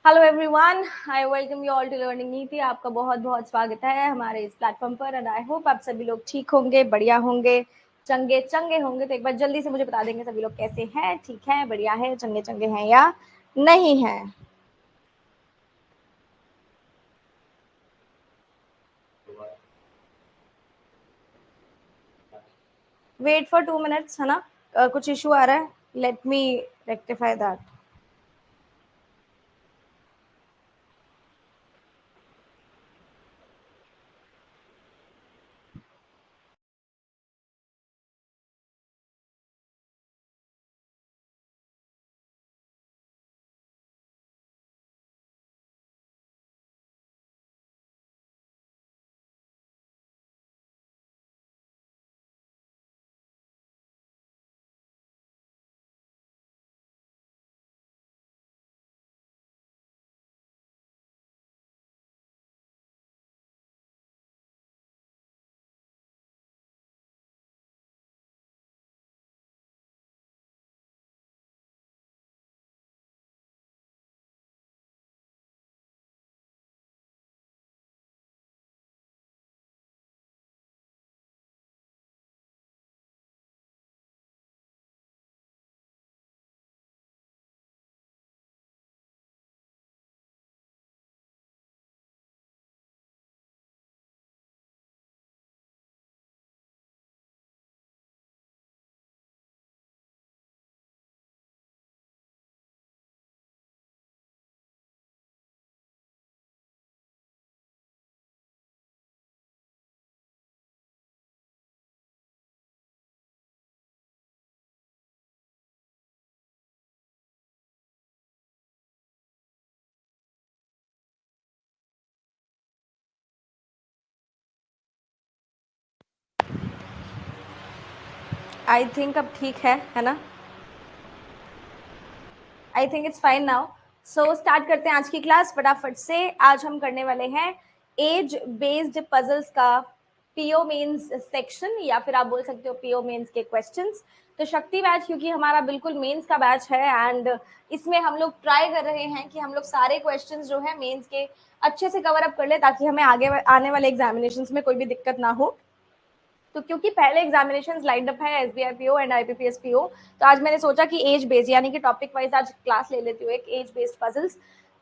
Hello everyone, I welcome you all to learning Niti. आपका बहुत बहुत स्वागत है हमारे इस प्लेटफॉर्म पर एंड आई होप आप सभी लोग ठीक होंगे, बढ़िया होंगे, चंगे चंगे होंगे। तो एक बार जल्दी से मुझे बता देंगे सभी लोग कैसे हैं, ठीक है, बढ़िया है, चंगे चंगे हैं या नहीं है। वेट फॉर 2 मिनट्स, है ना। कुछ इशू आ रहा है, let me rectify that. I think अब ठीक है ना। I think it's fine now. So start करते हैं आज की क्लास फटाफट से। आज हम करने वाले हैं एज बेस्ड पजल्स का पीओ मेंस सेक्शन, या फिर आप बोल सकते हो पीओ मेंस के क्वेश्चंस। तो शक्ति बैच क्योंकि हमारा बिल्कुल मेंस का बैच है एंड इसमें हम लोग ट्राई कर रहे हैं कि हम लोग सारे क्वेश्चंस जो है मेंस के अच्छे से कवर अप कर ले, ताकि हमें आगे आने वाले एग्जामिनेशंस में कोई भी दिक्कत ना हो। तो क्योंकि पहले एग्जामिनेशन लाइंड अप है SBI PO and IPPS PO, तो आज मैंने सोचा कि एज बेस्ड यानी कि टॉपिक वाइज आज क्लास ले लेती हूँ एक एज बेस्ड पजल्स।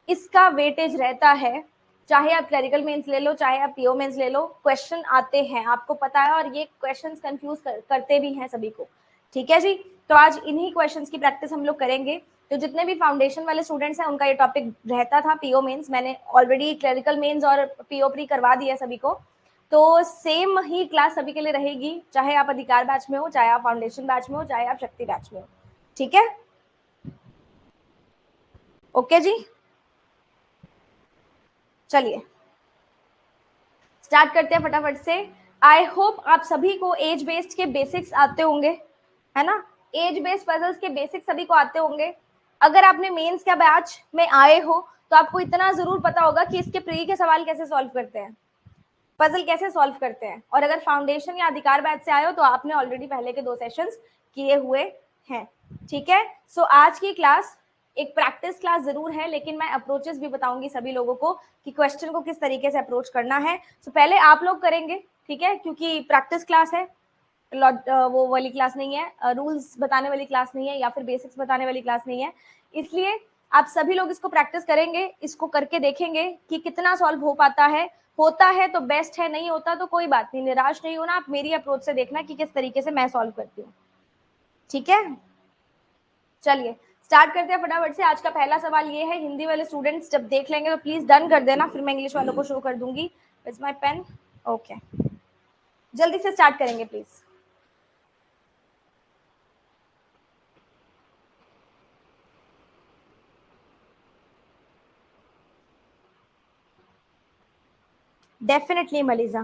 इसका वेटेज रहता है, चाहे आप क्लरिकल मेंस ले लो चाहे आप पीओ मेंस ले लो, क्वेश्चन आते हैं, आपको पता है, और ये क्वेश्चन कंफ्यूज करते भी हैं सभी को। ठीक है जी। तो आज इन्हीं क्वेश्चन की प्रैक्टिस हम लोग करेंगे। तो जितने भी फाउंडेशन वाले स्टूडेंट्स हैं उनका ये टॉपिक रहता था पीओ मेंस। मैंने ऑलरेडी क्लरिकल मेंस और पीओ प्री करवा दिया सभी को। तो सेम ही क्लास सभी के लिए रहेगी, चाहे आप अधिकार बैच में हो, चाहे आप फाउंडेशन बैच में हो, चाहे आप शक्ति बैच में हो। ठीक है, ओके जी। चलिए स्टार्ट करते हैं फटाफट से। आई होप आप सभी को एज बेस्ड के बेसिक्स आते होंगे, है ना। एज बेस्ड पजल्स के बेसिक्स सभी को आते होंगे। अगर आपने मेंस का बैच में आए हो तो आपको इतना जरूर पता होगा कि इसके प्री के सवाल कैसे सॉल्व करते हैं, पजल कैसे सॉल्व करते हैं। और अगर फाउंडेशन या अधिकार बैच से आए हो तो आपने ऑलरेडी पहले के 2 सेशंस किए हुए हैं। ठीक है। सो आज की क्लास एक प्रैक्टिस क्लास जरूर है, लेकिन मैं अप्रोचेस भी बताऊंगी सभी लोगों को कि क्वेश्चन को किस तरीके से अप्रोच करना है। सो पहले आप लोग करेंगे, ठीक है, क्योंकि प्रैक्टिस क्लास है, वो वाली क्लास नहीं है, रूल्स बताने वाली क्लास नहीं है, या फिर बेसिक्स बताने वाली क्लास नहीं है। इसलिए आप सभी लोग इसको प्रैक्टिस करेंगे, इसको करके देखेंगे कि कितना सॉल्व हो पाता है। होता है तो बेस्ट है, नहीं होता तो कोई बात नहीं, निराश नहीं होना। आप मेरी अप्रोच से देखना कि किस तरीके से मैं सॉल्व करती हूँ। ठीक है, चलिए स्टार्ट करते हैं फटाफट से। आज का पहला सवाल ये है, हिंदी वाले स्टूडेंट्स जब देख लेंगे तो प्लीज डन कर देना, फिर मैं इंग्लिश वालों को शो कर दूंगी। It's my pen. ओके, जल्दी से स्टार्ट करेंगे प्लीज। डेफिनेटली मलिजा।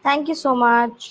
Thank you so much.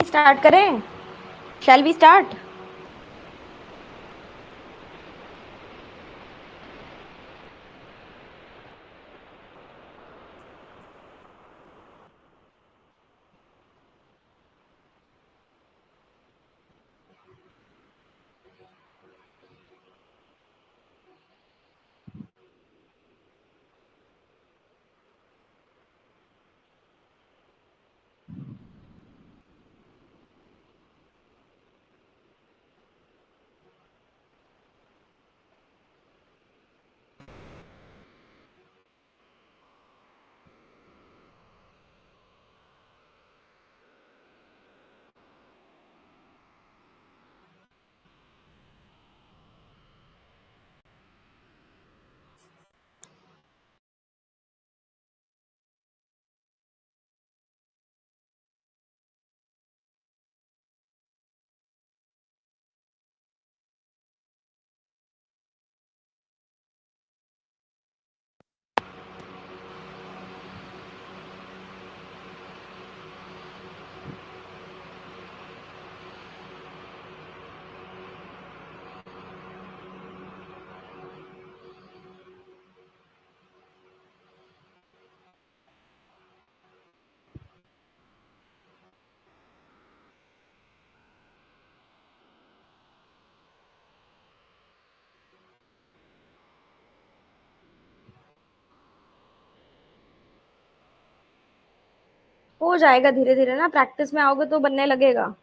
Start करें? Shall we start? हो जाएगा धीरे धीरे ना, प्रैक्टिस में आओगे तो बनने लगेगा।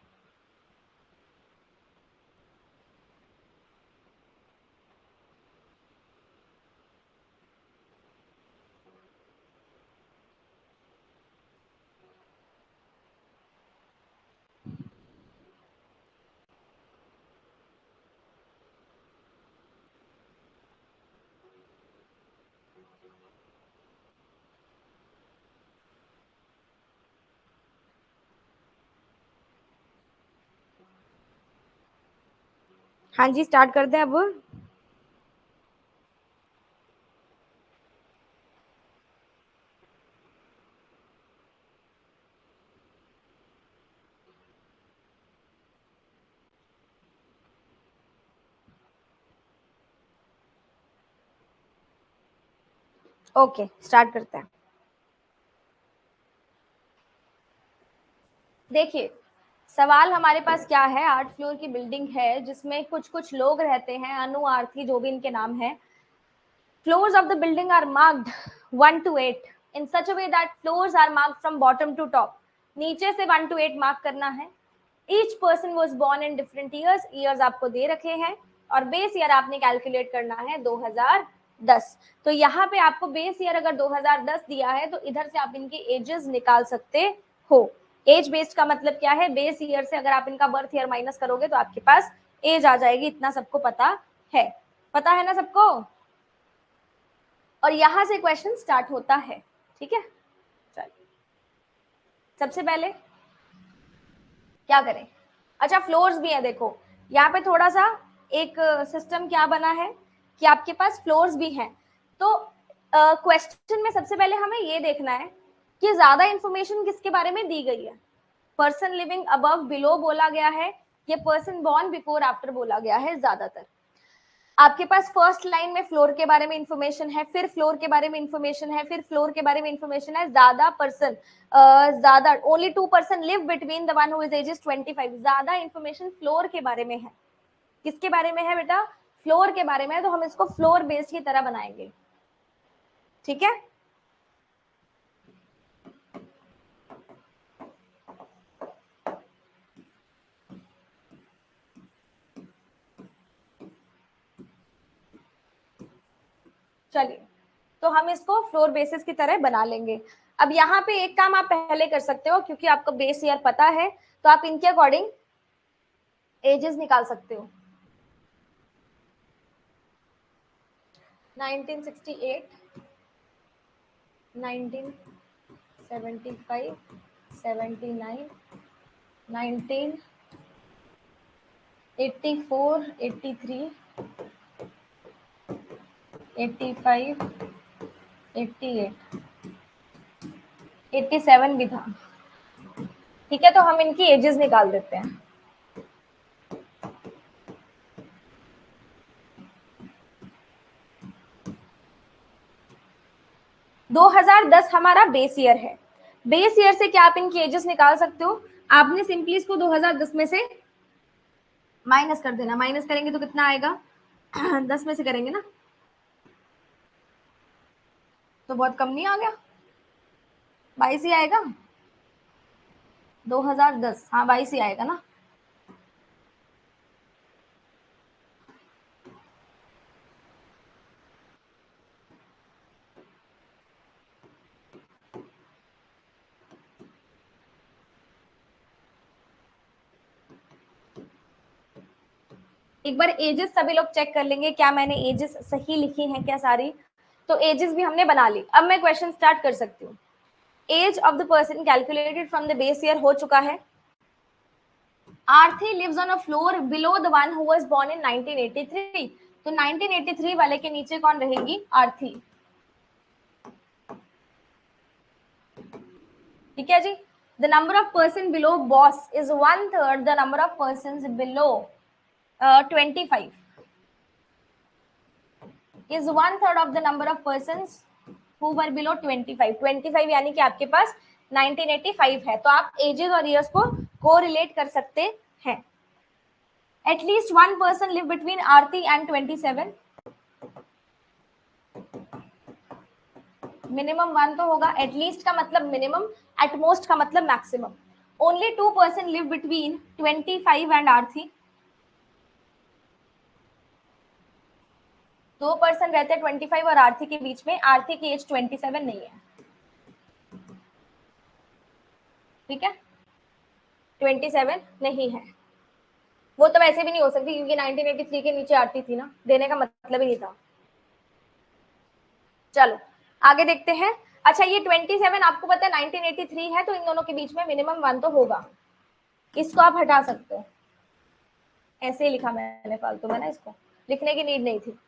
हाँ जी, स्टार्ट कर दें अब। ओके, स्टार्ट करते हैं। देखिए, सवाल हमारे पास क्या है, 8 फ्लोर की बिल्डिंग है जिसमें कुछ कुछ लोग रहते हैं, अनु, आरती, जो भी इनके नाम है। Floors of the building are marked 1 to 8 in such a way that floors are marked from bottom to top. नीचे से 1 to 8 मार्क करना है। Each person was born in different years, years आपको दे रखे हैं और बेस ईयर आपने कैलकुलेट करना है 2010। तो यहाँ पे आपको बेस ईयर अगर 2010 दिया है तो इधर से आप इनकी एजेस निकाल सकते हो। एज बेस्ड का मतलब क्या है, बेस ईयर से अगर आप इनका बर्थ ईयर माइनस करोगे तो आपके पास एज आ जाएगी। इतना सबको पता है, पता है ना सबको। और यहां से क्वेश्चन स्टार्ट होता है, ठीक है। चलिए, सबसे पहले क्या करें। अच्छा, फ्लोर्स भी है, देखो यहाँ पे थोड़ा सा एक सिस्टम क्या बना है कि आपके पास फ्लोर्स भी हैं। तो क्वेश्चन में सबसे पहले हमें ये देखना है कि ज्यादा इंफॉर्मेशन किसके बारे में दी गई है। पर्सन लिविंग अबव बिलो बोला गया है, ये पर्सन बॉर्न बिफोर आफ्टर बोला गया है ज्यादातर। आपके पास फर्स्ट लाइन में फ्लोर के बारे में इंफॉर्मेशन है, फिर फ्लोर के बारे में इंफॉर्मेशन है, फिर फ्लोर के बारे में इंफॉर्मेशन है। ज्यादा पर्सन, ज्यादा only 2 person live between the one who is ages 25। ज्यादा इंफॉर्मेशन फ्लोर के बारे में है। किसके बारे में है बेटा, फ्लोर के बारे में है। तो हम इसको फ्लोर बेस्ड की तरह बनाएंगे, ठीक है। चलिए, तो हम इसको फ्लोर बेसिस की तरह बना लेंगे। अब यहाँ पे एक काम आप पहले कर सकते हो, क्योंकि आपको बेस ईयर पता है तो आप इनके अकॉर्डिंग एजेस निकाल सकते हो। 1968, 1975, 79, 1984, 83, 85, 88, 87 भी था, ठीक है। तो हम इनकी एजेस निकाल देते हैं। 2010 हमारा बेस ईयर है। बेस ईयर से क्या आप इनकी एजेस निकाल सकते हो। आपने सिंपली इसको 2010 में से माइनस कर देना। माइनस करेंगे तो कितना आएगा 10 में से करेंगे ना तो बहुत कम नहीं आ गया, 22 ही आएगा। 2010, हाँ 22 ही आएगा ना। एक बार एजेस सभी लोग चेक कर लेंगे क्या मैंने एजेस सही लिखी हैं क्या सारी। तो एजेस भी हमने बना ली। अब मैं क्वेश्चन स्टार्ट कर सकती हूँ। Age of the person calculated from the base year हो चुका है। Arthi lives on a floor below the one who was born in 1983। तो 1983 वाले के नीचे कौन रहेगी, आर्थी, ठीक है जी। The number of person below boss is 1/3 the number of person below 25 is 1/3 of the number of persons who were below 25 यानी कि आपके पास 1985 है। तो आप एजेस और ईयर्स को कोरिलेट कर सकते हैं। At least 1 person live between Aarti and 27। Minimum 1 तो होगा। एटलीस्ट का मतलब मिनिमम, एटमोस्ट का मतलब maximum. Only 2 person live between 25 and Aarti. 2 person रहते हैं 25 और आरती के बीच में। आरती की एज 27 नहीं है, ठीक है, 27 नहीं है। वो तो वैसे भी नहीं हो सकती क्योंकि 1983 के नीचे आती थी ना, देने का मतलब ही नहीं था। चलो आगे देखते हैं। अच्छा, ये 27 आपको पता है 1983 है, तो इन दोनों के बीच में मिनिमम 1 तो होगा। इसको आप हटा सकते हो। ऐसे ही लिखा मैंने फालतू में ना, इसको लिखने की नीड नहीं थी।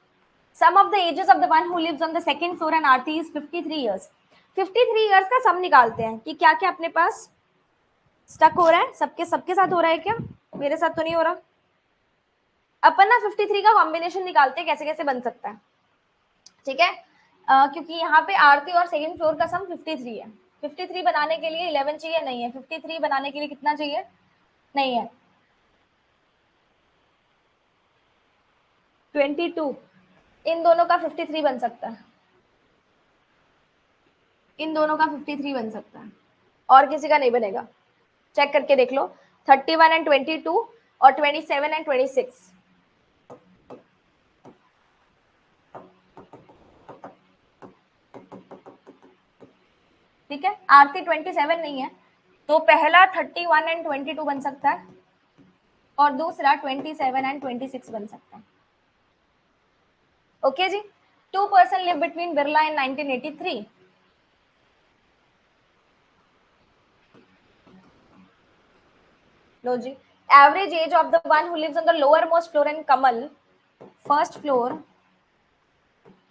Sum of the ages of the one who lives on the second floor and Aarti is 53 years. 53 years का सम निकालते हैं कि क्या क्या अपने पास स्टक हो रहा है। सबके साथ हो रहा है क्या? मेरे साथ तो नहीं हो रहा। अपन ना 53 का कॉम्बिनेशन निकालते हैं कैसे कैसे बन सकता है, ठीक है। क्योंकि यहाँ पे आरती और सेकंड फ्लोर का सम 53 है। 53 बनाने के लिए 11 चाहिए, नहीं है। 53 बनाने के लिए कितना चाहिए? नहीं है, 22। इन दोनों का 53 बन सकता है, इन दोनों का 53 बन सकता है, और किसी का नहीं बनेगा। चेक करके देख लो। 31 एंड 22 और 27 एंड 26। ठीक है, आरती 27 नहीं है, तो पहला 31 एंड 22 बन सकता है और दूसरा 27 एंड 26 बन सकता है। ओके जी। 2 person live between Birla in 1983। लो जी, average age of the one who lives on the lowermost floor in Kamal, first floor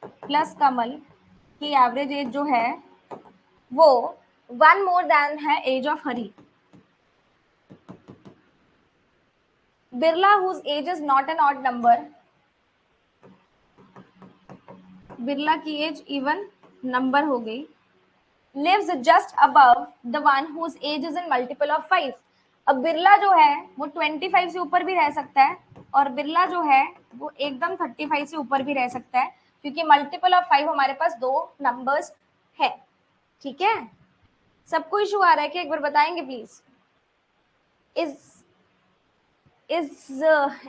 plus Kamal की एवरेज एज जो है वो 1 मोर देन है age of Hari. Birla whose age is not an odd number, Birla की age even number हो गई, lives just above the one whose age is in multiple of 5। अब बिरला जो है वो 25 से ऊपर भी रह सकता है और बिरला जो है वो एकदम 35 से ऊपर भी रह सकता है, क्योंकि मल्टीपल ऑफ 5 हमारे पास दो नंबर्स है। ठीक है, सबको इशू आ रहा है कि एक बार बताएंगे please? is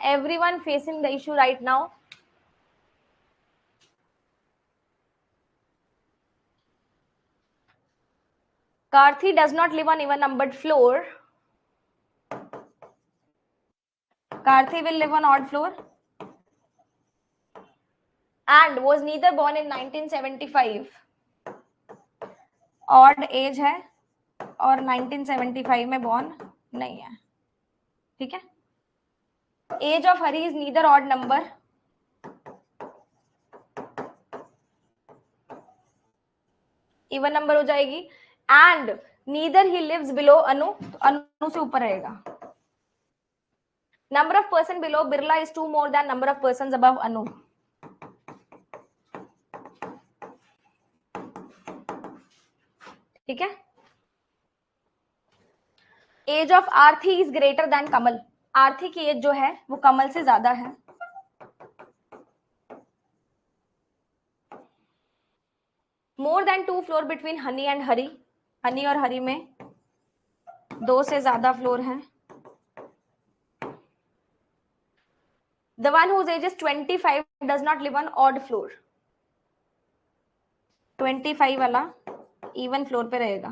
everyone facing the issue right now? Karthi does not live on even numbered floor. Karthi will live on odd floor and was neither born in 1975, odd age है और 1975 में born नहीं है। ठीक है, age of Hari is neither odd number even number हो जाएगी and neither he lives below Anu, तो अनु से ऊपर रहेगा। Number of person below Birla is 2 more than number of persons above Anu। ठीक है, age of Aarti is greater than Kamal. Aarti की age जो है वो कमल से ज्यादा है। More than 2 floor between Honey and Hari, Honey और हरी में 2 से ज्यादा फ्लोर है। The one whose age is 25 does not live on odd floor. 25 वाला इवन फ्लोर पे रहेगा।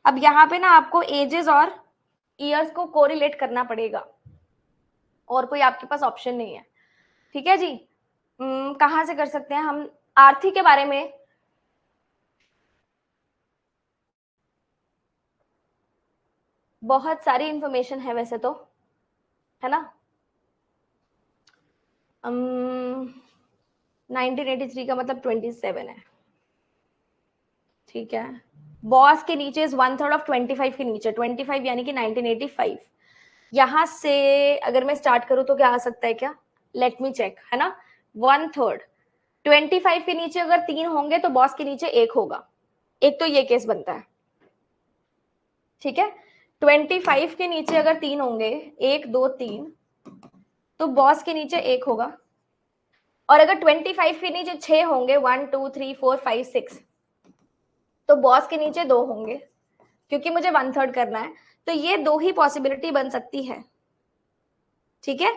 अब यहाँ पे ना आपको एजेस और ईयर्स को कोरिलेट करना पड़ेगा और कोई आपके पास ऑप्शन नहीं है। ठीक है जी, कहाँ से कर सकते हैं हम? आरती के बारे में बहुत सारी इंफॉर्मेशन है वैसे तो, है ना। 1983 का मतलब 27 है। ठीक है, बॉस के नीचे इज 1/3 ऑफ 25 के नीचे 25 यानी कि 1985। यहां से अगर मैं स्टार्ट करूं तो क्या आ सकता है क्या? लेट मी चेक, है ना। 1/3 25 के नीचे अगर 3 होंगे तो बॉस के नीचे 1 होगा। एक तो ये केस बनता है। ठीक है, 25 के नीचे अगर 3 होंगे, 1 2 3, तो बॉस के नीचे 1 होगा। और अगर 25 के नीचे 6 होंगे, 1 2 3 4 5 6, तो बॉस के नीचे 2 होंगे, क्योंकि मुझे 1/3 करना है। तो ये 2 ही पॉसिबिलिटी बन सकती है। ठीक है,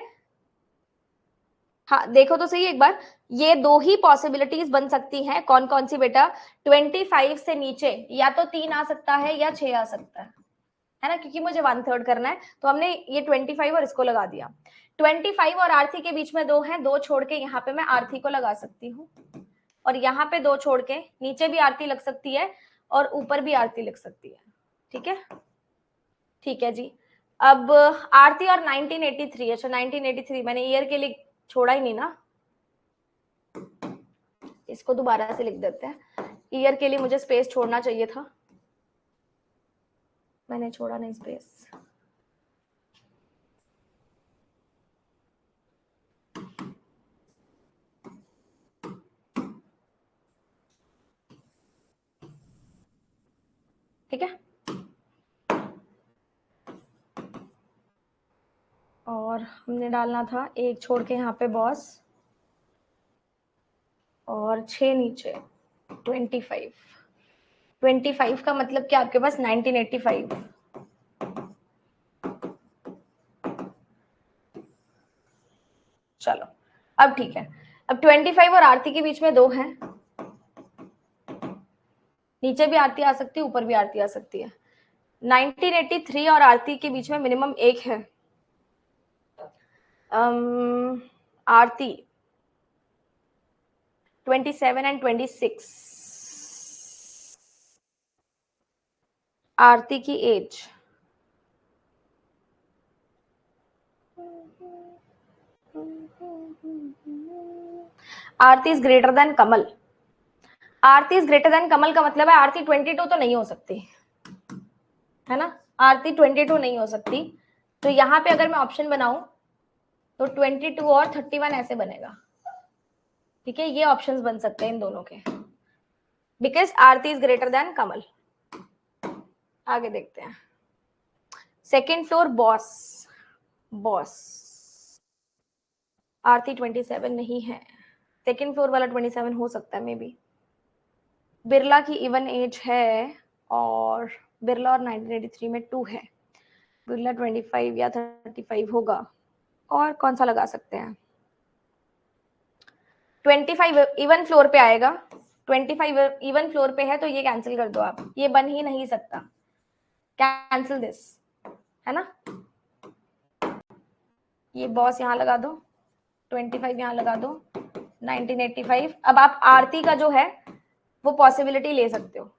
हाँ देखो तो सही एक बार, ये 2 ही पॉसिबिलिटीज बन सकती हैं। कौन कौन सी बेटा? 25 से नीचे या तो 3 आ सकता है या 6 आ सकता है ना, क्योंकि मुझे 1/3 करना है तो हमने ये 25 और इसको लगा दिया। 25 और आरती के बीच में 2 है, 2 छोड़ के यहाँ पे मैं आरती को लगा सकती हूँ, और यहाँ पे 2 छोड़ के नीचे भी आरती लग सकती है और ऊपर भी आरती लग सकती है। ठीक है, ठीक है जी। अब आरती और 1983, अच्छा 1983 मैंने ईयर के लिए छोड़ा ही नहीं ना, इसको दोबारा से लिख देते हैं। ईयर के लिए मुझे स्पेस छोड़ना चाहिए था, मैंने छोड़ा नहीं स्पेस। ठीक है, और हमने डालना था एक छोड़ के यहाँ पे बॉस, और 6 नीचे 25। 25 का मतलब क्या आपके पास 1985। चलो अब ठीक है, अब 25 और आरती के बीच में 2 हैं, नीचे भी आरती आ सकती है, ऊपर भी आरती आ सकती है। 1983 और आरती के बीच में मिनिमम 1 है। आरती 27 एंड 26, आरती की age Aarti is greater than Kamal. Aarti is greater than Kamal का मतलब है आरती 22 तो नहीं हो सकती है ना, आरती 22 नहीं हो सकती। तो यहाँ पे अगर मैं ऑप्शन बनाऊं तो 22 और 31 ऐसे बनेगा। ठीक है, ये ऑप्शंस बन सकते हैं इन दोनों के, because Aarti is greater than Kamal. आगे देखते हैं, second floor boss, boss Aarti 27 नहीं है, सेकेंड फ्लोर वाला 27 हो सकता है मे बी। बिरला की इवन एज है, और बिरला और 1983 में 2 है, बिरला 25 या 35 होगा। और कौन सा लगा सकते हैं, 25 इवन फ्लोर पे आएगा, 25 इवन फ्लोर पे है तो ये कैंसिल कर दो आप, ये बन ही नहीं सकता, कैंसिल दिस, है ना। ये बॉस यहाँ लगा दो, 25 यहाँ लगा दो, 1985। अब आप आरती का जो है वो पॉसिबिलिटी ले सकते हो,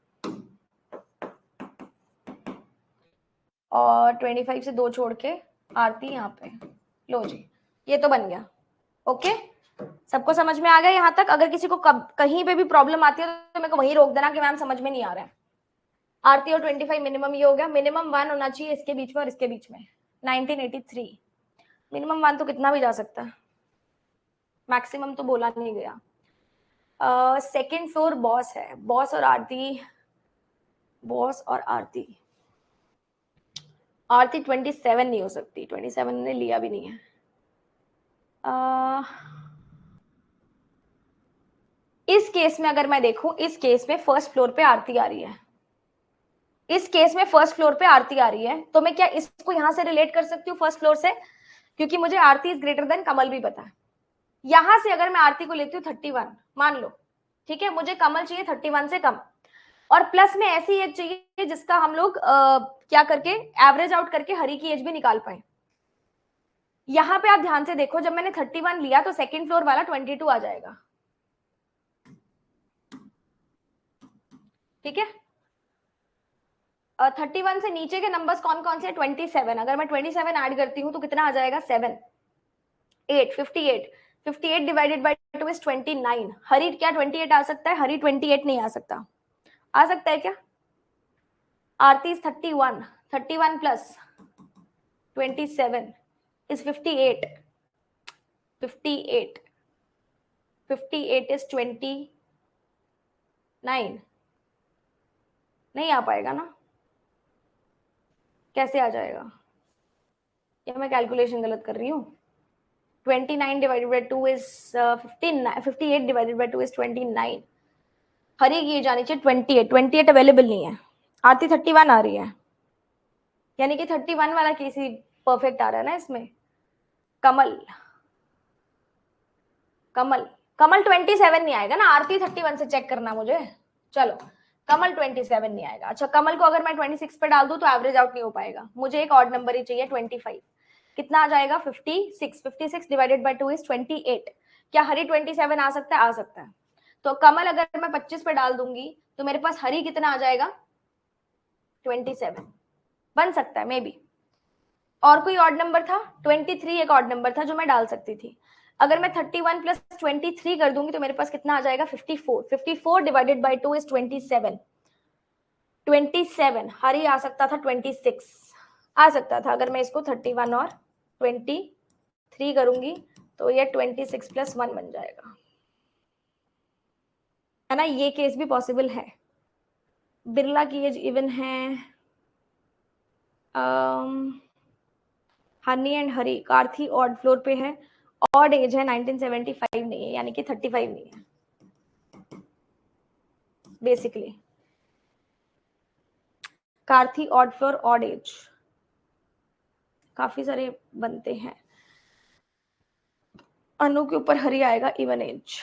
और 25 से 2 छोड़ के आरती यहाँ पे, लो जी ये तो बन गया। ओके, सबको समझ में आ गया यहाँ तक। अगर किसी को कहीं पे भी प्रॉब्लम आती है तो मेरे को वहीं रोक देना कि मैम समझ में नहीं आ रहा है। आरती और 25 मिनिमम ये हो गया, मिनिमम 1 होना चाहिए इसके बीच में और इसके बीच में। 1983 मिनिमम 1 तो कितना भी जा सकता है, मैक्सिमम तो बोला नहीं गया। सेकेंड फ्लोर बॉस है, बॉस और आरती, बॉस और आरती, आरती 27 नहीं हो सकती, 27 ने लिया भी नहीं है। इस केस में अगर मैं देखूं, इस केस में फर्स्ट फ्लोर पे आरती आ रही है, इस केस में फर्स्ट फ्लोर पे आरती आ रही है, तो मैं क्या इसको यहां से रिलेट कर सकती हूँ फर्स्ट फ्लोर से, क्योंकि मुझे आरती इज ग्रेटर देन कमल भी पता है। यहां से अगर मैं आरती को लेती हूँ 31 मान लो, ठीक है, मुझे कमल चाहिए 31 से कम, और प्लस में ऐसी एज चाहिए जिसका हम लोग क्या करके एवरेज आउट करके हरी की एज भी निकाल पाए। यहां पे आप ध्यान से देखो, जब मैंने 31 लिया तो सेकंड फ्लोर वाला 22 आ जाएगा। ठीक है, 31 से नीचे के नंबर्स कौन कौन से, 27, अगर मैं 27 ऐड करती हूँ तो कितना आ जाएगा, 7 8 58, 58 डिवाइडेड बाय 2 इज 29। हरी क्या 28 आ सकता है, हरी 28 नहीं आ सकता, आ सकता है क्या, आरती इज 31, 31 प्लस 27 is 58, 58, 58 is 29, नहीं आ पाएगा ना, कैसे आ जाएगा, या मैं कैलकुलेशन गलत कर रही हूँ। 29 divided by 2 is 59, 58 divided by 2 is 29, हरी की जानी चाहिए 28, 28 अवेलेबल नहीं है, आरती 31 आ रही है, यानी कि 31 वाला केस ही परफेक्ट आ रहा है ना इसमें। कमल, कमल, कमल 27 नहीं आएगा ना, आरती 31 से चेक करना मुझे, चलो कमल 27 नहीं आएगा। अच्छा, कमल को अगर मैं 26 पे डाल दूं तो एवरेज आउट नहीं हो पाएगा, मुझे एक ऑड नंबर ही चाहिए 25, कितना आ जाएगा 56, 56 डिवाइडेड बाय 2 इज 28। क्या हरी 27 आ सकता है, आ सकता है। तो कमल अगर मैं 25 पे डाल दूंगी तो मेरे पास हरी कितना आ जाएगा, 27 बन सकता है मे बी। और कोई ऑड नंबर था? 23 एक ऑड नंबर था जो मैं डाल सकती थी। अगर मैं 31 प्लस 23 कर दूंगी तो मेरे पास कितना आ जाएगा? 54। 54 डिवाइडेड बाई 2 इज 27। 27 हरी आ सकता था, 26 आ सकता था। अगर मैं इसको 31 और 23 करूंगी तो ये 26 प्लस 1 बन जाएगा, है ना। ये केस भी पॉसिबल है। बिरला की एज इवन है, Honey and Hari, Karthi odd floor पे है, ऑड एज है 1975 नहीं है, यानी कि 35 नहीं है basically. Karthi odd floor odd age काफी सारे बनते हैं। अनु के ऊपर हरी आएगा इवन एज।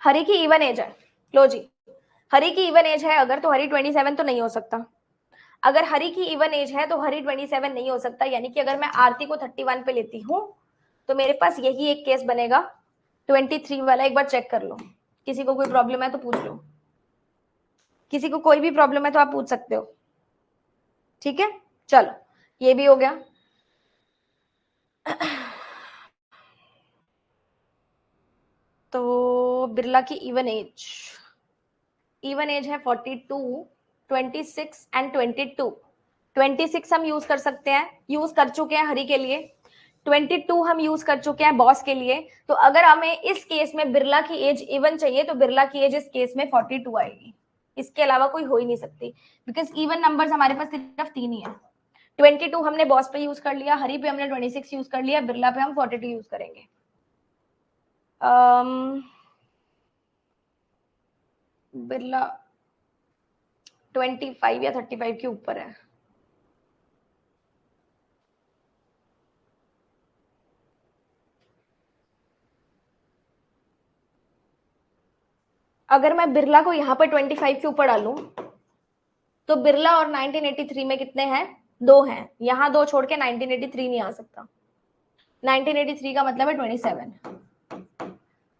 हरी की इवन एज है, लो जी, हरी की इवन एज है अगर, तो हरी 27 तो नहीं हो सकता। अगर हरी की इवन एज है तो हरी 27 नहीं हो सकता, यानी कि अगर मैं आरती को 31 पे लेती हूँ तो मेरे पास यही एक केस बनेगा 23 वाला। एक बार चेक कर लो, किसी को कोई प्रॉब्लम है तो पूछ लो, किसी को कोई भी प्रॉब्लम है तो आप पूछ सकते हो। ठीक है, चलो ये भी हो गया। तो बिरला की इवन एज है 42, 26 एंड 22। 26 हम यूज कर सकते हैं, यूज कर चुके हैं हरी के लिए। 22 हम यूज कर चुके हैं बॉस के लिए। तो अगर हमें इस केस में बिरला की एज इवन चाहिए तो बिरला की एज इस केस में 42 आएगी, इसके अलावा कोई हो ही नहीं सकती, बिकॉज इवन नंबर्स हमारे पास सिर्फ 3 ही है। 22 हमने बॉस पे यूज कर लिया, हरी पे हमने 26 यूज कर लिया, बिरला पे हम 42 यूज करेंगे। बिरला 25 या 35 के ऊपर है। अगर मैं बिरला को यहाँ पर 25 के ऊपर डालूं तो बिरला और 1983 में कितने हैं? 2 हैं। यहाँ 2 छोड़ के 1983 नहीं आ सकता। 1983 का मतलब है 27,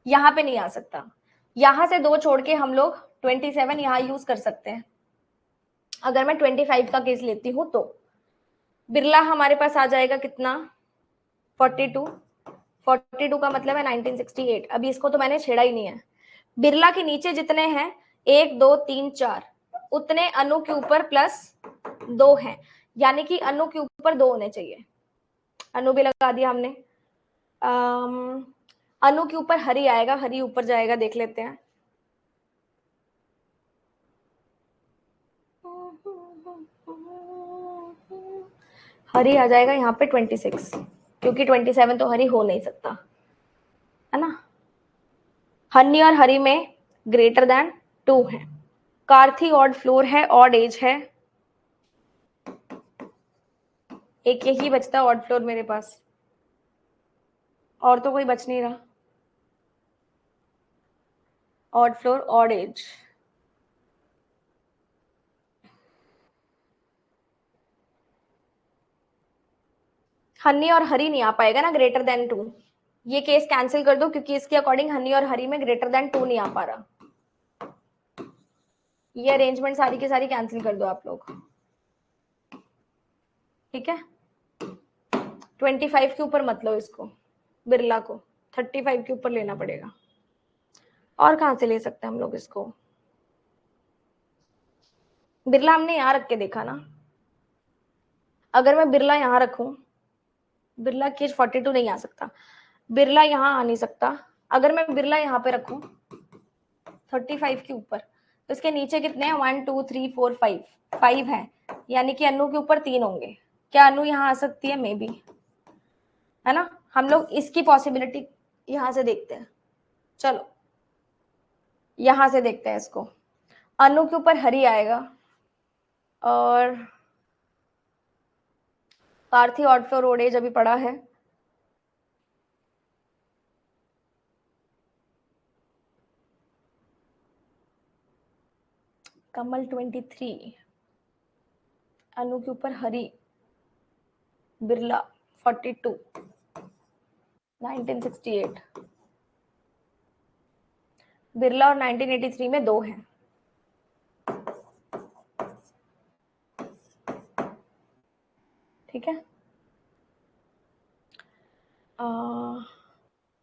यहाँ पे नहीं आ सकता। यहाँ से 2 छोड़ के हम लोग 27 यहाँ यूज कर सकते हैं। अगर मैं 25 का केस लेती हूँ तो बिरला हमारे पास आ जाएगा कितना? 42। 42 का मतलब है 1968। अभी इसको तो मैंने छेड़ा ही नहीं है। बिरला के नीचे जितने हैं 1 2 3 4 उतने अनु के ऊपर प्लस 2 हैं, यानी कि अनु के ऊपर 2 होने चाहिए। अनु भी लगा दिया हमने। अनु के ऊपर हरी आएगा, हरी ऊपर जाएगा, देख लेते हैं। हरी आ जाएगा यहाँ पे 26, क्योंकि 27 तो हरी हो नहीं सकता, है ना। हनी और हरी में ग्रेटर देन 2 है। कार्थी ऑड फ्लोर है, ऑड एज है, एक यही बचता है ऑड फ्लोर मेरे पास, और तो कोई बच नहीं रहा। Odd floor odd age, Honey और हरी नहीं आ पाएगा ना ग्रेटर देन 2। ये केस कैंसिल कर दो, क्योंकि इसके अकॉर्डिंग हनी और हरी में ग्रेटर देन 2 नहीं आ पा रहा। ये अरेंजमेंट सारी की सारी कैंसिल कर दो आप लोग, ठीक है। 25 के ऊपर मत लो इसको, बिरला को 35 के ऊपर लेना पड़ेगा। और कहां से ले सकते हैं हम लोग इसको? बिरला हमने यहां रख के देखा ना। अगर मैं बिरला यहां रखूं, बिरला केज 42 नहीं आ सकता, बिरला यहां आ नहीं सकता। अगर मैं बिरला यहां पे रखूं 35 के ऊपर, तो इसके नीचे कितने हैं? 1 2 3 4 5, 5 है, यानी कि अनु के ऊपर 3 होंगे। क्या अनु यहाँ आ सकती है? मे बी, है ना। हम लोग इसकी पॉसिबिलिटी यहां से देखते हैं। चलो यहां से देखते हैं इसको। अनु के ऊपर हरी आएगा और Parthi odd floor odd age अभी पड़ा है। कमल 23, अनु के ऊपर हरी, बिरला 42, 1968। बिरला और 1983 में 2 हैं। ठीक है।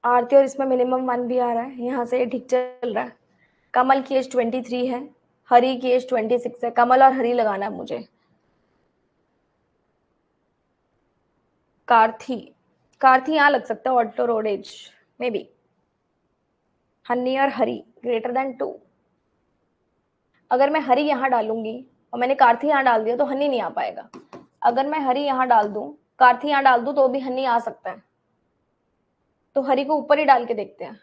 आरती और इसमें मिनिमम 1 भी आ रहा है, यहाँ से ये ठीक चल रहा है। कमल की एज 23 है, हरी की एज 26 है। कमल और हरी लगाना है मुझे। कार्थी, कार्थी यहाँ लग सकता है, ऑल्टो रोड एज मे बी। हनी और हरी ग्रेटर देन 2। अगर मैं हरी यहाँ डालूंगी और मैंने कार्थी यहाँ डाल दिया तो हनी नहीं आ पाएगा। अगर मैं हरी यहाँ डाल दूं, कार्थी यहाँ डाल दूं तो भी हनी आ सकता है। तो हरी को ऊपर ही डाल के देखते हैं।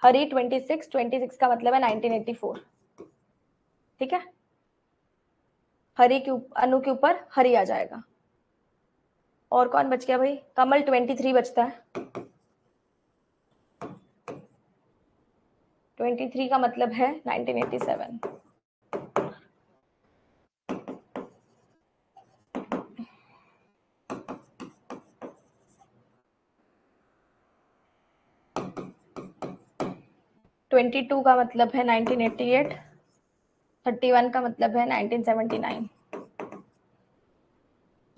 हरी 26 का मतलब है 1984। ठीक है, हरी के अनु के ऊपर हरी आ जाएगा। और कौन बच गया भाई? कमल 23 बचता है। 23 का मतलब है 1987। ट्वेंटी टू का मतलब है 1988। 31 का मतलब है 1979।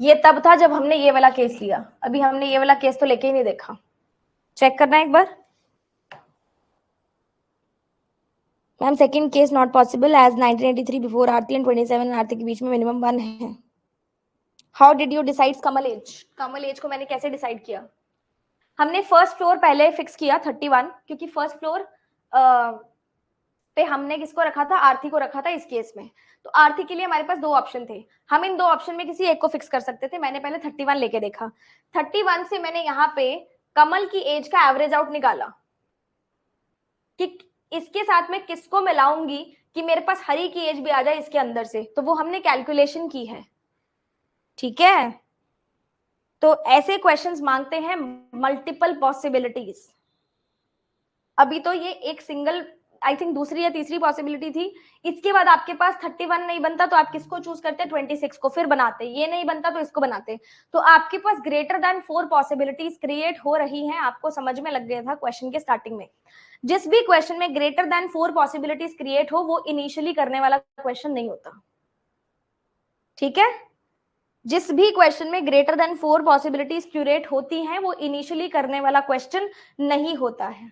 ये तब था जब हमने ये वाला केस लिया, अभी हमने ये वाला केस तो लेके ही नहीं देखा। चेक करना एक बार। Ma'am second case not possible as 1983 before Aarti and 27 Aarti के बीच में मिनिमम 1 है। How did you decide Kamal age? Kamal age को मैंने कैसे डिसाइड किया? हमने फर्स्ट फ्लोर पहले फिक्स किया 31, क्योंकि फर्स्ट फ्लोर पे हमने किसको रखा था? आरती को रखा था इस केस में। तो आरती के लिए हमारे पास 2 ऑप्शन थे, हम इन 2 ऑप्शन में किसी एक को फिक्स कर सकते थे। मैंने पहले 31 लेके देखा। 31 से मैंने यहाँ पे कमल की एज का एवरेज आउट निकाला कि इसके साथ में किसको मिलाऊंगी कि मेरे पास हरी की एज भी आ जाए इसके अंदर से, तो वो हमने कैलकुलेशन की है। ठीक है, तो ऐसे क्वेश्चंस मांगते हैं मल्टीपल पॉसिबिलिटीज। अभी तो ये एक सिंगल, आई थिंक दूसरी या तीसरी पॉसिबिलिटी थी। इसके बाद आपके पास 31 नहीं बनता तो आप किसको चूज करते? 26 को, फिर बनाते। ये नहीं बनता तो इसको बनाते। तो आपके पास ग्रेटर देन 4 पॉसिबिलिटीज क्रिएट हो रही हैं। आपको समझ में लग गया था क्वेश्चन के स्टार्टिंग में। जिस भी क्वेश्चन में ग्रेटर देन 4 पॉसिबिलिटीज क्रिएट हो, वो इनिशियली करने वाला क्वेश्चन नहीं होता। ठीक है, जिस भी क्वेश्चन में ग्रेटर देन 4 पॉसिबिलिटीज क्रिएट होती हैं, वो इनिशियली करने वाला क्वेश्चन नहीं होता है।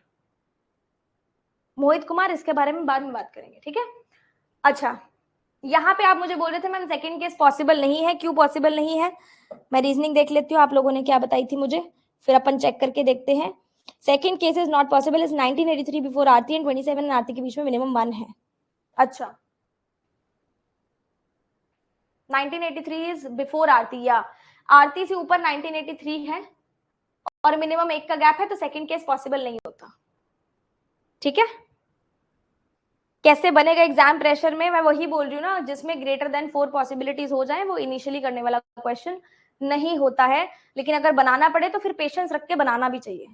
मोहित कुमार, इसके बारे में बाद में बात करेंगे। ठीक है, अच्छा, यहाँ पे आप मुझे बोल रहे थे मैम सेकंड केस पॉसिबल नहीं है, क्यों पॉसिबल नहीं है? मैं रीजनिंग देख लेती हूँ आप लोगों ने क्या बताई थी मुझे, फिर अपन चेक करके देखते हैं। Second case is not possible is 1983 before Aarti and 27 Aarti के बीच में मिनिमम 1 है। अच्छा, 1983 इज बिफोर आरती, या आरती से ऊपर 1983 है और मिनिमम 1 का गैप है, तो सेकंड केस पॉसिबल नहीं होता। ठीक है, कैसे बनेगा एग्जाम प्रेशर में? मैं वही बोल रही हूँ ना, जिसमें ग्रेटर देन 4 पॉसिबिलिटीज हो जाए वो इनिशियली करने वाला क्वेश्चन नहीं होता है। लेकिन अगर बनाना पड़े तो फिर पेशेंस रख के बनाना भी चाहिए।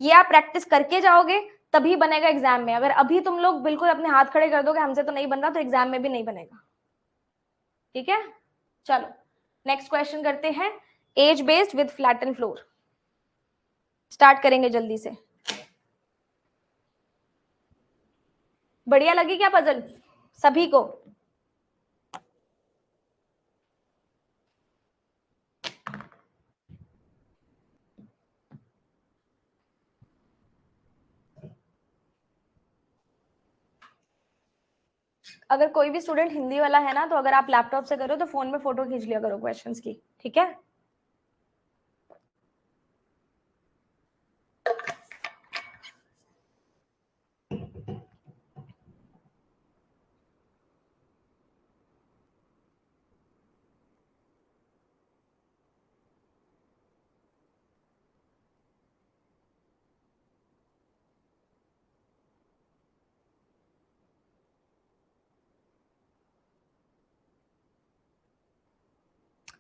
ये आप प्रैक्टिस करके जाओगे तभी बनेगा एग्जाम में। अगर अभी तुम लोग बिल्कुल अपने हाथ खड़े कर दोगे हमसे तो नहीं बन रहा, तो एग्जाम में भी नहीं बनेगा। ठीक है, चलो नेक्स्ट क्वेश्चन करते हैं। Age based with flat and floor start करेंगे जल्दी से। बढ़िया लगी क्या पजल सभी को? अगर कोई भी स्टूडेंट हिंदी वाला है ना, तो अगर आप लैपटॉप से करो तो फोन में फोटो खींच लिया करो क्वेश्चंस की। ठीक है,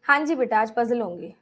हाँ जी बेटा, आज पजल होंगी।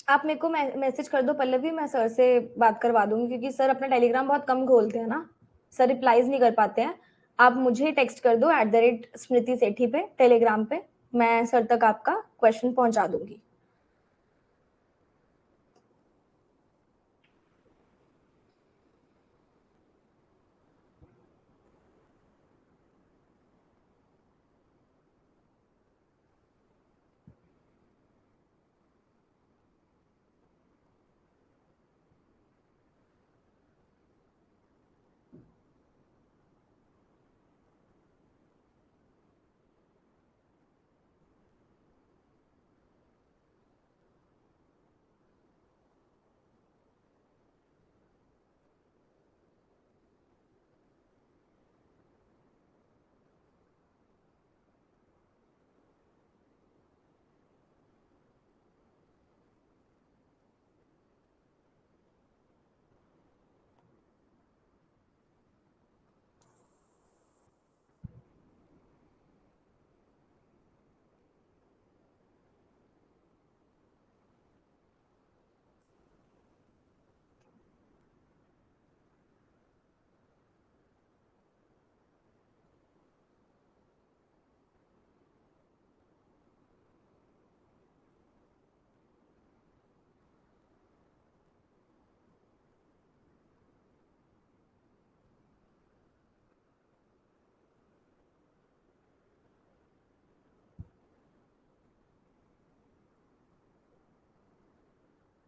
आप मेरे को मैसेज कर दो पल्लवी, मैं सर से बात करवा दूंगी, क्योंकि सर अपना टेलीग्राम बहुत कम खोलते हैं ना, सर रिप्लाईज नहीं कर पाते हैं। आप मुझे टेक्स्ट कर दो @स्मृति सेठी पे टेलीग्राम पे, मैं सर तक आपका क्वेश्चन पहुंचा दूंगी।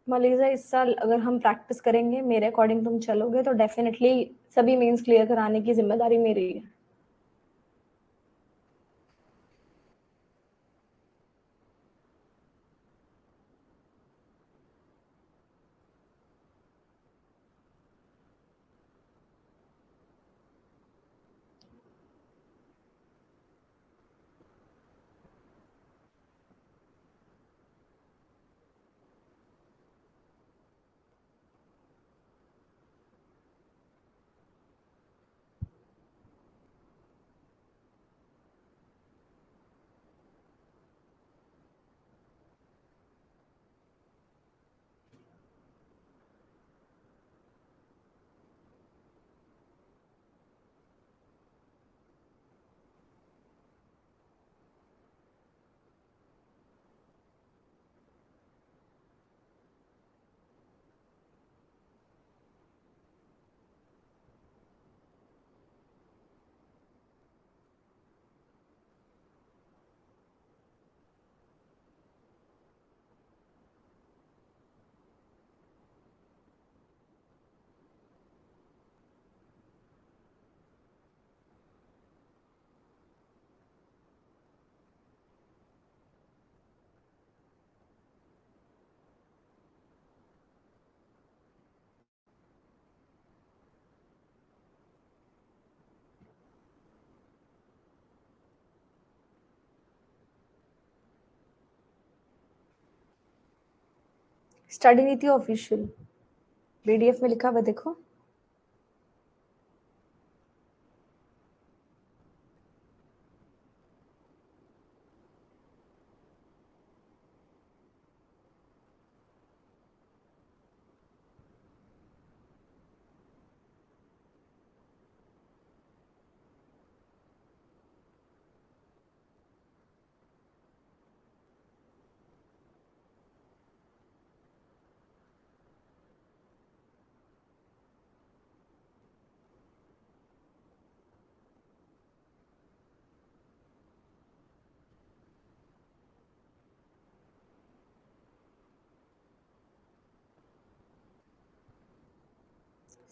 मलीजा, इस साल अगर हम प्रैक्टिस करेंगे, मेरे अकॉर्डिंग तुम चलोगे तो डेफिनेटली सभी मेंस क्लियर कराने की जिम्मेदारी मेरी है। स्टडी नीति ऑफिशियल पीडीएफ में लिखा हुआ देखो।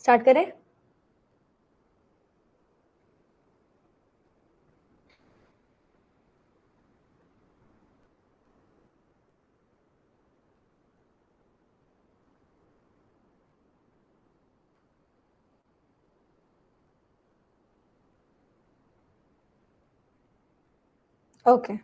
स्टार्ट करें? ओके।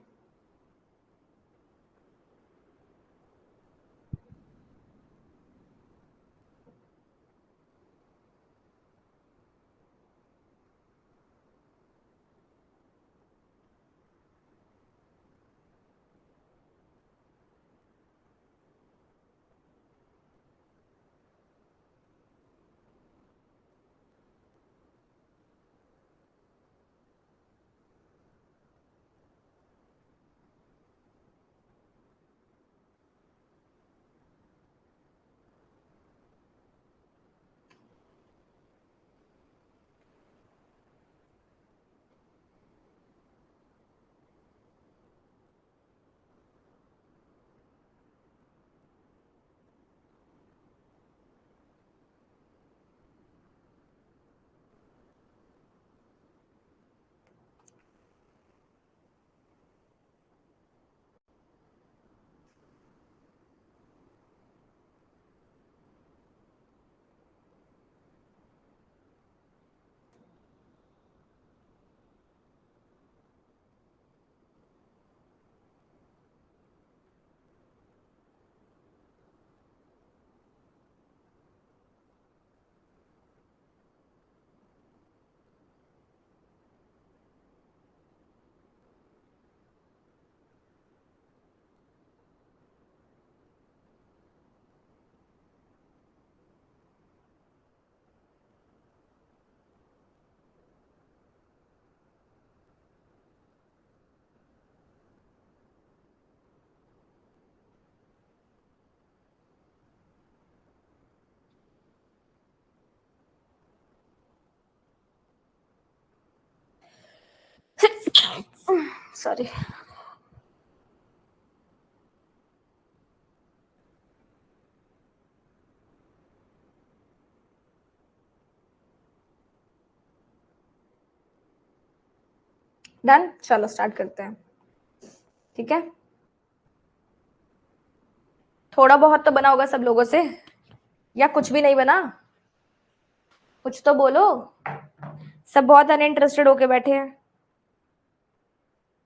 सॉरी। डन, चलो स्टार्ट करते हैं। ठीक है, थोड़ा बहुत तो बना होगा सब लोगों से, या कुछ भी नहीं बना? कुछ तो बोलो, सब बहुत अनइंटरेस्टेड होके बैठे हैं।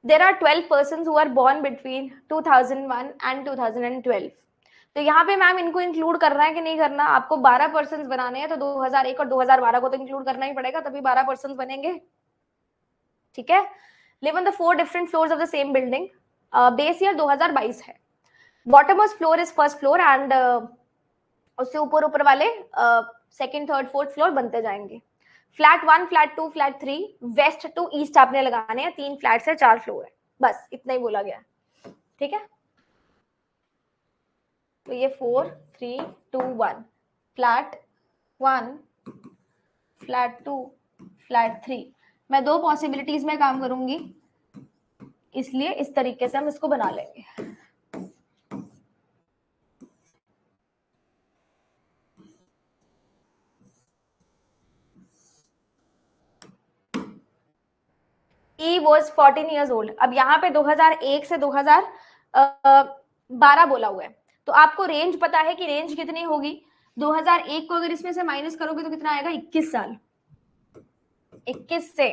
There are 12 persons who are born between 2001 and 2012. तो यहाँ पे मैम इनको इंक्लूड करना है कि नहीं करना? आपको 12 पर्सन बनाने हैं तो 2001 और 2012 को तो इंक्लूड करना ही पड़ेगा, तभी 12 पर्सन बनेंगे। ठीक है, live on the 4 different floors of the same building. Base year 2022 है। Bottommost floor is first floor and उससे ऊपर ऊपर वाले सेकंड थर्ड फोर्थ फ्लोर बनते जाएंगे। Flat 1, flat 2, flat 3 west to east आपने लगाने हैं। 3 फ्लैट है, 4 फ्लोर है, बस इतना ही बोला गया। ठीक है, तो ये 4 3 2 1, फ्लैट 1, फ्लैट 2, फ्लैट 3। मैं 2 पॉसिबिलिटीज में काम करूंगी, इसलिए इस तरीके से हम इसको बना लेंगे। E was 14 years old। अब यहाँ पे 2001 से 2012 बोला हुआ है, तो आपको रेंज पता है कि रेंज कितनी होगी। 2001 को अगर इसमें से माइनस करोगे तो कितना आएगा? 21 साल। 21 से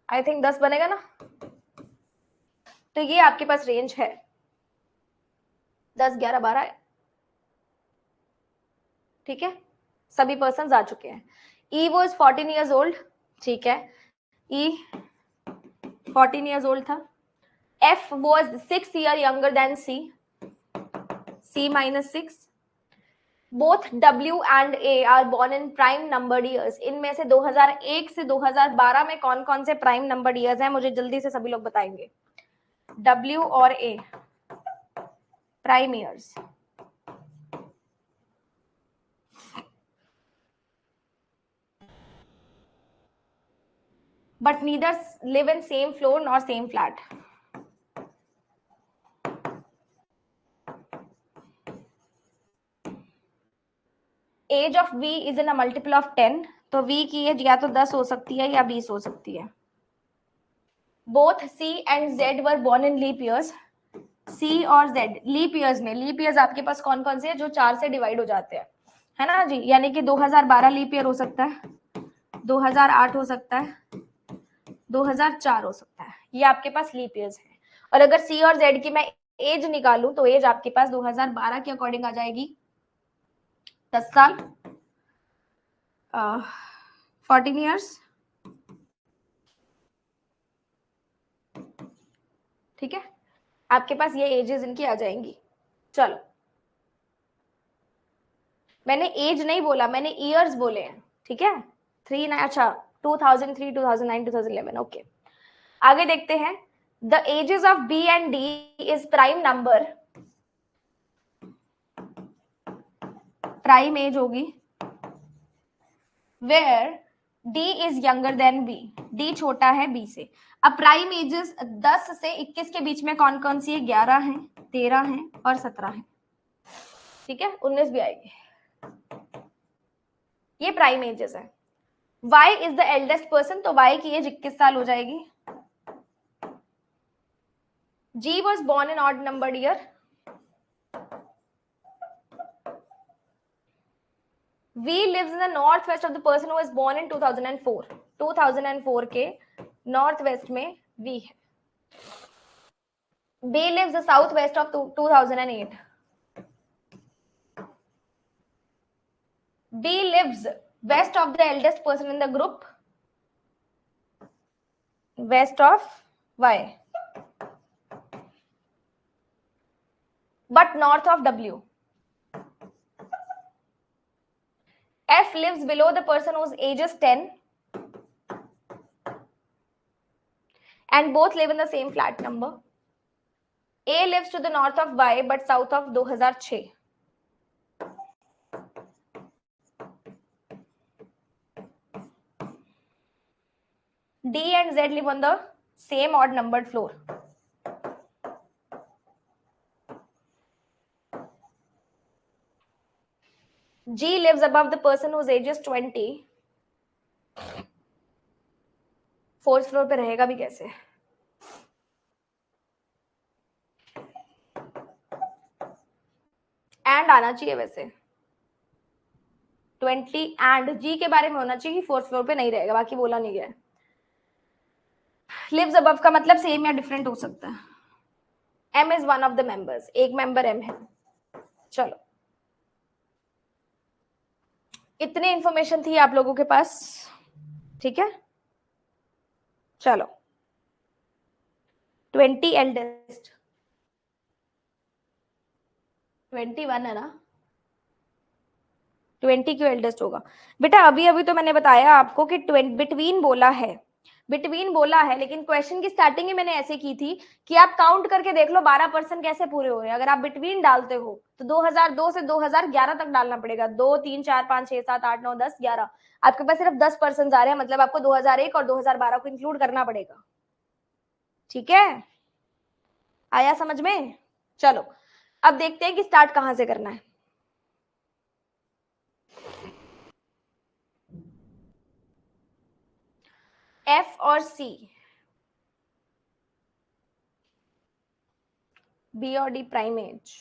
आई थिंक 10 बनेगा ना, तो ये आपके पास रेंज है 10, 11, 12। ठीक है, सभी पर्सन आ चुके हैं। E was 14 years old। ठीक है, E 14 years old था। F was 6 year younger than C, C minus 6। Both W and A are born in prime numbered years। इनमें से 2001 से 2012 में कौन कौन से प्राइम नंबर्ड ईयर्स हैं, मुझे जल्दी से सभी लोग बताएंगे। W और A prime years. But neither live in same floor nor same flat. Age of V is in a multiple of 10। तो V की एज या तो 10 हो सकती है या 20 हो सकती है। Both C and Z were born in leap years. C और Z लीप ईयर्स में, लीप ईयर्स आपके पास कौन कौन से हैं? जो 4 से डिवाइड हो जाते हैं, है ना जी। यानी कि 2012 लीप ईयर हो सकता है, 2008 हो सकता है, 2004 हो सकता है। ये आपके पास लीप ईयर्स है। और अगर C और Z की मैं एज निकालूं तो एज आपके पास 2012 के अकॉर्डिंग आ जाएगी 10 साल, 14 ईयर्स। ठीक है, आपके पास ये एजेस इनकी आ जाएंगी। चलो, मैंने एज नहीं बोला, मैंने ईयर्स बोले हैं। ठीक है, 3 अच्छा 2003, 2009, 2011। ओके, आगे देखते हैं। The ages of B and D is prime number. Prime age होगी where D is younger than B, D छोटा है बी से। अब प्राइम एजेस 10 से 21 के बीच में कौन कौन सी है? 11 है, 13 है और 17 है। ठीक है, 19 भी आएगी। ये प्राइम एजेस है। Y is the eldest person, तो Y की एज 21 साल हो जाएगी। G was born in odd numbered year। V lives in the northwest of the person who was born in 2004। 2004 के नॉर्थ वेस्ट में V है। B lives the southwest of 2008। B lives west of the eldest person in the group, west of Y, but north of W। F lives below the person whose age is 10 and both live in the same flat number। A lives to the north of Y but south of 2006। D and Z live on the same odd numbered floor. G lives above the person whose age is 20. Fourth floor पे रहेगा भी कैसे? And आना चाहिए वैसे. 20 and जी के बारे में होना चाहिए कि फोर्थ फ्लोर पे नहीं रहेगा, बाकी बोला नहीं गया. लिव्स अबव का मतलब सेम या डिफरेंट हो सकता है. M is one of the members, एक मेंबर एम है. चलो, इतने इंफॉर्मेशन थी आप लोगों के पास. ठीक है, चलो. 20 एल्डेस्ट, 21 है ना? 20 क्यों एल्डेस्ट होगा बेटा? अभी अभी तो मैंने बताया आपको कि बिटवीन बोला है, बिटवीन बोला है, लेकिन क्वेश्चन की स्टार्टिंग ही मैंने ऐसे की थी कि आप काउंट करके देख लो 12% कैसे पूरे हो रहे हैं. अगर आप बिटवीन डालते हो तो 2002 से 2011 तक डालना पड़ेगा. 2 3 4 5 6 7 8 9 10 11, आपके पास सिर्फ 10% आ रहे हैं, मतलब आपको 2001 और 2012 को इंक्लूड करना पड़ेगा. ठीक है, आया समझ में? चलो, अब देखते हैं कि स्टार्ट कहां से करना है. एफ और सी, बी और डी प्राइम एज,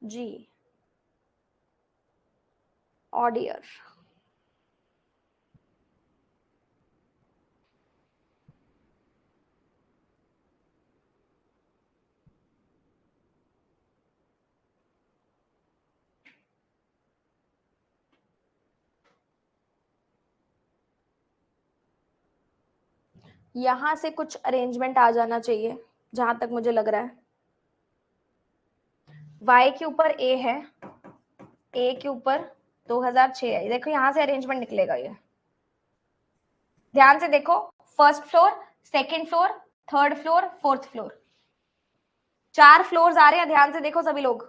जी ऑड ईयर. यहां से कुछ अरेंजमेंट आ जाना चाहिए जहां तक मुझे लग रहा है. y के ऊपर a है, a के ऊपर 2006 है. देखो यहां से अरेंजमेंट निकलेगा. ये ध्यान से देखो, first floor, second floor, third floor, fourth floor, 4 floors आ रहे हैं. ध्यान से देखो सभी लोग.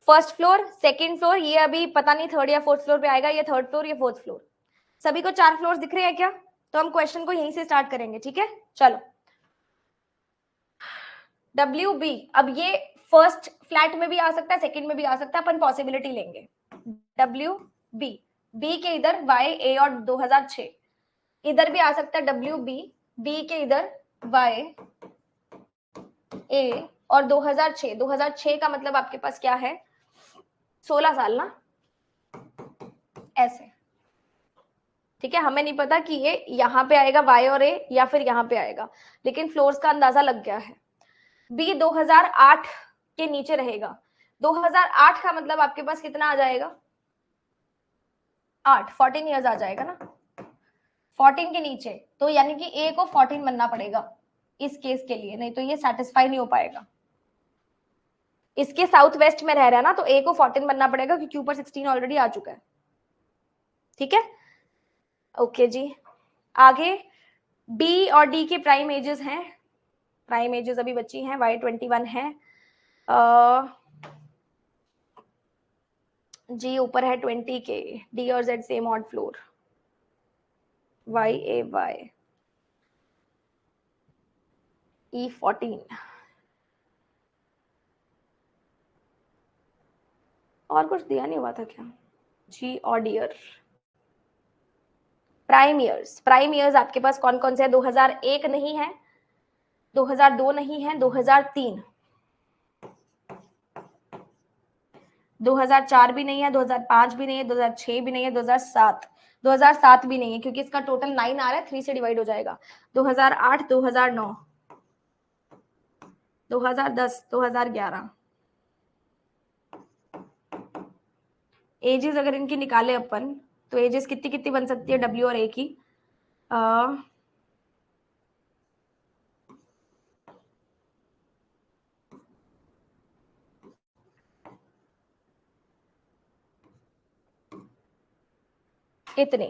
फर्स्ट फ्लोर, सेकंड फ्लोर, ये अभी पता नहीं थर्ड या फोर्थ फ्लोर पे आएगा, ये थर्ड फ्लोर, ये फोर्थ फ्लोर. सभी को 4 फ्लोर्स दिख रहे हैं क्या? तो हम क्वेश्चन को यहीं से स्टार्ट करेंगे. ठीक है, चलो. डब्ल्यू बी, अब ये फर्स्ट फ्लैट में भी आ सकता है, सेकंड में भी आ सकता है, अपन पॉसिबिलिटी लेंगे. डब्ल्यू बी, बी के इधर वाई ए और 2006, इधर भी आ सकता है डब्ल्यू बी, बी के इधर वाई ए और 2006. 2006 का मतलब आपके पास क्या है? 16 साल ना, ऐसे. ठीक है, हमें नहीं पता कि ये यहाँ पे आएगा वाई और ए या फिर यहाँ पे आएगा, लेकिन फ्लोर्स का अंदाजा लग गया है. बी 2008 के नीचे रहेगा. 2008 का मतलब आपके पास कितना आ जाएगा? 8, 14 ईयर्स आ जाएगा ना. 14 के नीचे तो यानी कि ए को 14 बनना पड़ेगा इस केस के लिए, नहीं तो ये सेटिस्फाई नहीं हो पाएगा. इसके साउथ वेस्ट में रह रहा है ना, तो ए को 14 बनना पड़ेगा क्योंकि ऊपर 16 ऑलरेडी आ चुका है. ठीक है, ओके जी. आगे बी और डी के प्राइम एजेस हैं. प्राइम एजेस अभी बची हैं. वाई 21 है, जी ऊपर है 20 के, डी और Z same odd floor, Y A Y E 14. और कुछ दिया नहीं हुआ था क्या? G odd year. Prime years, prime years आपके पास कौन कौन से है? 2001 नहीं है, 2002 नहीं है, 2003, 2004 भी नहीं है, 2005 भी नहीं है, 2006 भी नहीं है, 2007, 2007 भी नहीं है क्योंकि इसका टोटल 9 आ रहा है, 3 से डिवाइड हो जाएगा. 2008, 2009, 2010, 2011. एजेस अगर इनकी निकाले अपन तो एजेस कितनी कितनी बन सकती है डब्ल्यू और ए की? इतनी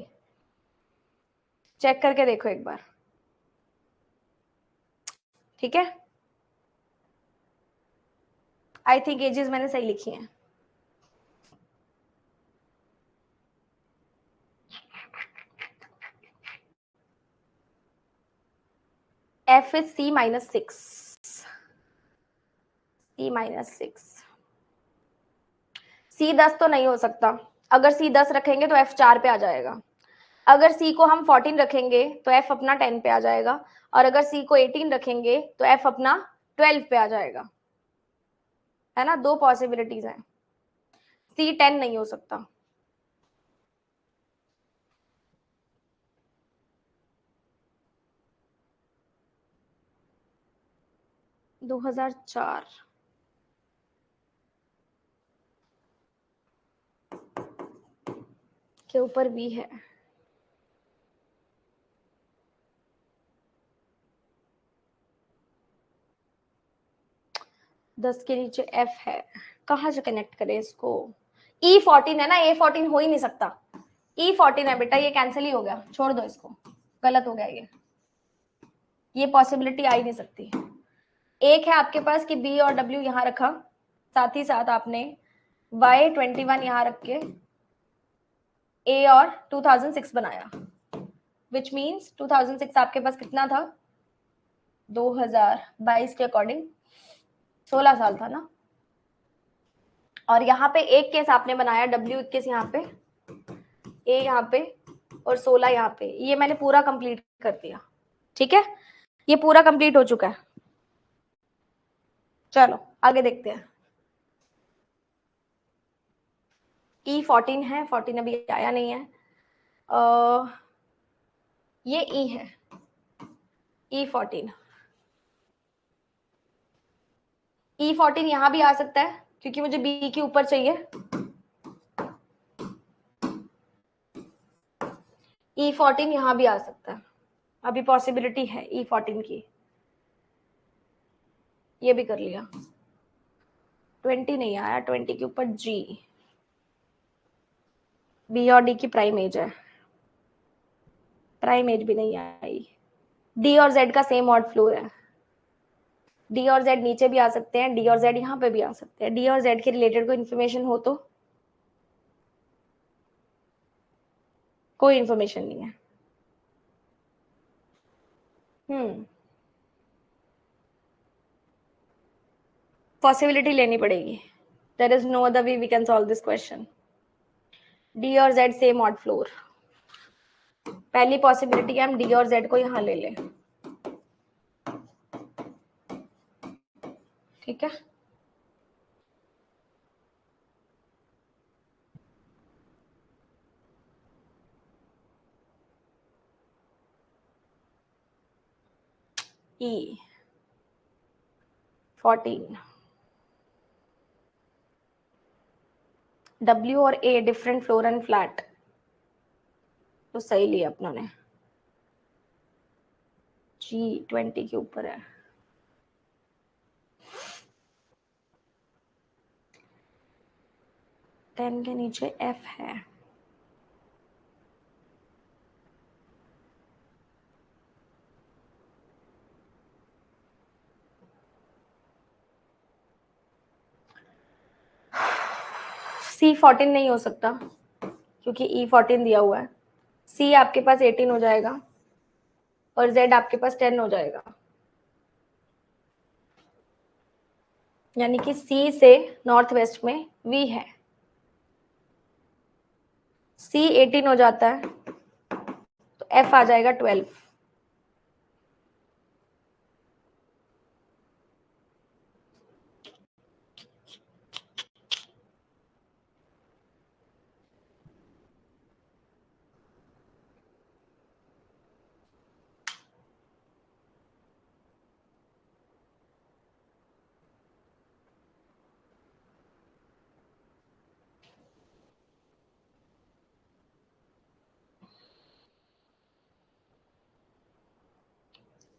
चेक करके देखो एक बार. ठीक है, आई थिंक एजेस मैंने सही लिखी हैं. F is C minus 6. C minus 6. C 10 तो नहीं हो सकता, अगर C 10 रखेंगे तो F 4 पे आ जाएगा। अगर C को हम 14 रखेंगे तो F अपना 10 पे आ जाएगा, और अगर C को 18 रखेंगे तो F अपना 12 पे आ जाएगा, है ना। दो पॉसिबिलिटीज हैं, C 10 नहीं हो सकता। दो 2004 के ऊपर V है। दस के नीचे F है, कहाँ से कनेक्ट करें इसको। E14 है ना, A14 हो ही नहीं सकता। E14 है बेटा, ये कैंसिल ही हो गया, छोड़ दो इसको, गलत हो गया ये पॉसिबिलिटी आ ही नहीं सकती। एक है आपके पास कि B और W यहाँ रखा, साथ ही साथ आपने Y21 यहाँ रख के A और 2006 बनाया, विच मीन्स 2006 आपके पास कितना था, 2022 के अकॉर्डिंग 16 साल था ना। और यहाँ पे एक केस आपने बनाया, W21 यहाँ पे, A यहाँ पे और 16 यहाँ पे, ये मैंने पूरा कंप्लीट कर दिया। ठीक है, ये पूरा कंप्लीट हो चुका है। चलो आगे देखते हैं। E14 है, 14 अभी आया नहीं है। ये E है, E14। E14 यहाँ भी आ सकता है क्योंकि मुझे B के ऊपर चाहिए। E14 यहाँ भी आ सकता है, अभी पॉसिबिलिटी है E14 की। ये भी कर लिया। 20 नहीं आया, 20 के ऊपर G, B और D की प्राइम एज है, प्राइम एज भी नहीं आई। D और Z का सेम ऑड फ्लोर है, D और Z नीचे भी आ सकते हैं, D और Z यहाँ पे भी आ सकते हैं। D और Z के रिलेटेड कोई इन्फॉर्मेशन हो तो, कोई इन्फॉर्मेशन नहीं है। पॉसिबिलिटी लेनी पड़ेगी, there is no other way we can solve this question. D और Z सेम ऑड फ्लोर, पहली पॉसिबिलिटी है हम D और Z को यहाँ ले लें। ठीक है, E14, W और A different floor and flat, तो सही लिया अपनों ने। G20 के ऊपर है, टेन के नीचे F है। C14 नहीं हो सकता क्योंकि E14 दिया हुआ है। C आपके पास 18 हो जाएगा और Z आपके पास 10 हो जाएगा, यानी कि C से नॉर्थ वेस्ट में V है। C 18 हो जाता है तो F आ जाएगा 12।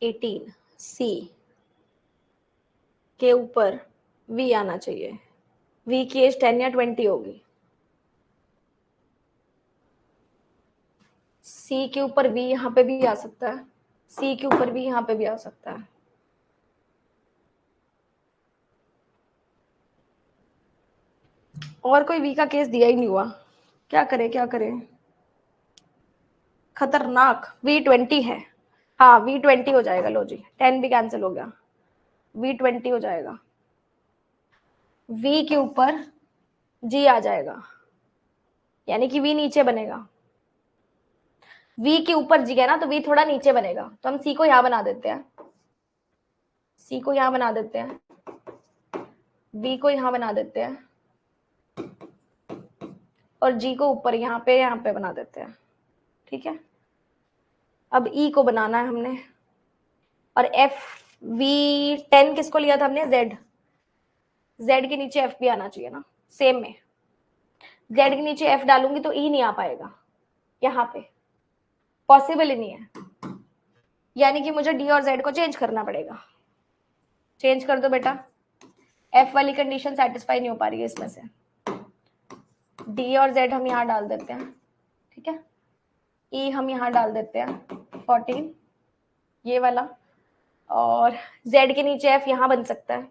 एटीन C के ऊपर V आना चाहिए। V की एज 10 या 20 होगी। C के ऊपर V यहाँ पे भी आ सकता है, C के ऊपर V यहाँ पे भी आ सकता है। और कोई V का केस दिया ही नहीं हुआ, क्या करें क्या करें, खतरनाक। V20 है, हाँ V20 हो जाएगा, लो जी 10 भी कैंसिल हो गया, V20 हो जाएगा, V के ऊपर G आ जाएगा, यानी कि V नीचे बनेगा, V के ऊपर G है ना, तो V थोड़ा नीचे बनेगा, तो हम C को यहाँ बना देते हैं, C को यहाँ बना देते हैं, V को यहाँ बना देते हैं, और G को ऊपर यहाँ पे बना देते हैं, ठीक है। अब E को बनाना है हमने, और F V10 किसको लिया था हमने, Z के नीचे F भी आना चाहिए ना, सेम में Z के नीचे F डालूंगी तो E नहीं आ पाएगा, यहाँ पे पॉसिबल ही नहीं है, यानी कि मुझे D और Z को चेंज करना पड़ेगा। चेंज कर दो बेटा, F वाली कंडीशन सेटिस्फाई नहीं हो पा रही है इसमें से, D और Z हम यहाँ डाल देते हैं, ठीक है, E हम यहाँ डाल देते हैं 14 ये वाला, और Z के नीचे F यहाँ बन सकता है,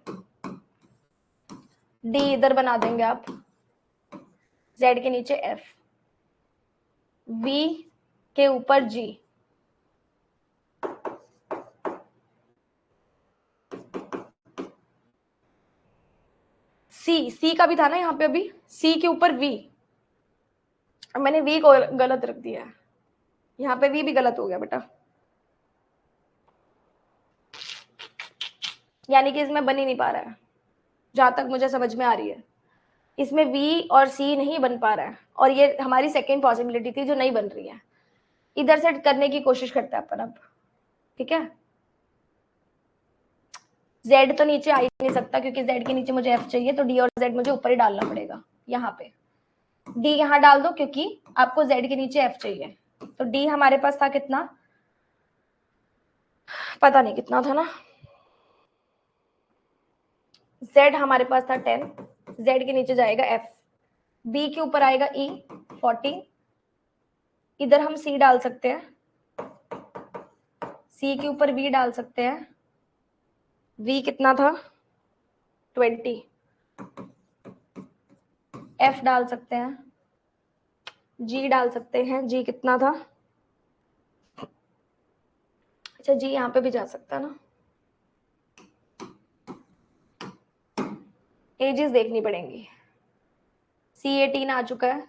D इधर बना देंगे आप, Z के नीचे F, V के ऊपर G, C का भी था ना यहाँ पे, अभी C के ऊपर V, मैंने V को गलत रख दिया है, यहाँ पे V भी गलत हो गया बेटा, यानी कि इसमें बन ही नहीं पा रहा है, जहां तक मुझे समझ में आ रही है, इसमें V और C नहीं बन पा रहा है, और ये हमारी सेकेंड पॉसिबिलिटी थी जो नहीं बन रही है, इधर से करने की कोशिश करते हैं अपन अब, ठीक है। Z तो नीचे आ ही नहीं सकता, क्योंकि Z के नीचे मुझे F चाहिए, तो D और Z मुझे ऊपर ही डालना पड़ेगा, यहाँ पे D यहाँ डाल दो, क्योंकि आपको Z के नीचे F चाहिए, तो D हमारे पास था कितना, पता नहीं कितना था ना, Z हमारे पास था 10, Z के नीचे जाएगा F, B के ऊपर आएगा E 14, इधर हम C डाल सकते हैं, C के ऊपर V डाल सकते हैं, V कितना था 20, F डाल सकते हैं, G डाल सकते हैं, G कितना था, अच्छा G यहाँ पे भी जा सकता है ना, एजेस देखनी पड़ेंगी, C 18 आ चुका है,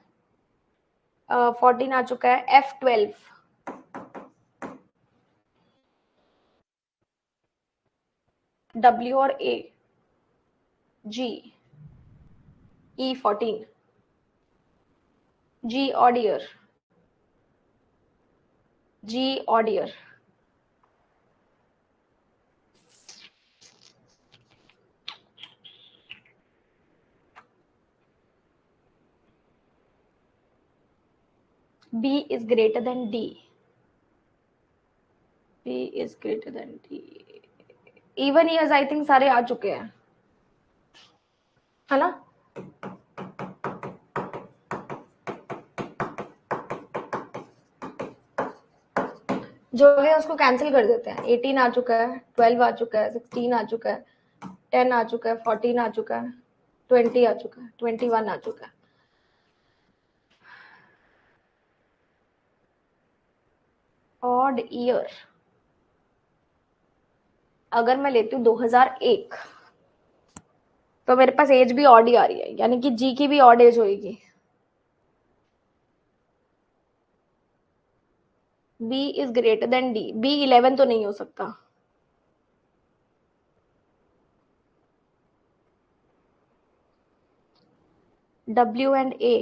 14 आ चुका है, F 12, W और A, G E 14, G odd year, G odd year, B is greater than D, B is greater than D, even years I think सारे आ चुके हैं, है ना, जो है उसको कैंसिल कर देते हैं, 18 आ चुका है, 12 आ चुका है, 16 आ चुका है, 10 आ चुका है, 14 आ चुका है, 20 आ चुका है, 21 आ चुका है, ऑड ईयर अगर मैं लेती हूँ 2001, तो मेरे पास एज भी ऑड ही आ रही है, यानी कि जी की भी ऑड एज होगी, B is greater than D, B 11 तो नहीं हो सकता, W and A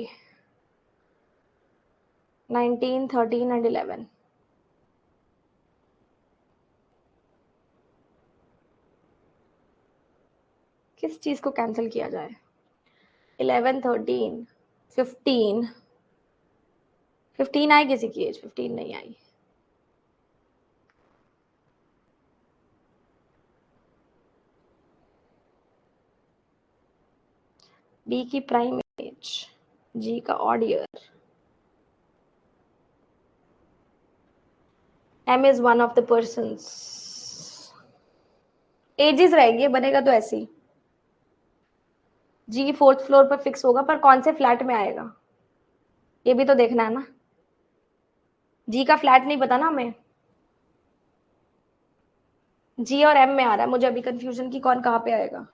19, 13 and 11, किस चीज को कैंसिल किया जाए, 11, 13, 15, 15 आई किसी की एज, 15 नहीं आई, बी की प्राइम एज, जी का odd year, M is one of the persons, ages रहेगी, बनेगा तो ऐसे ही, जी 4th फ्लोर पर फिक्स होगा, पर कौन से फ्लैट में आएगा ये भी तो देखना है ना, जी का फ्लैट नहीं पता ना हमें, जी और एम में आ रहा है, मुझे अभी कंफ्यूजन की कौन कहाँ पे आएगा।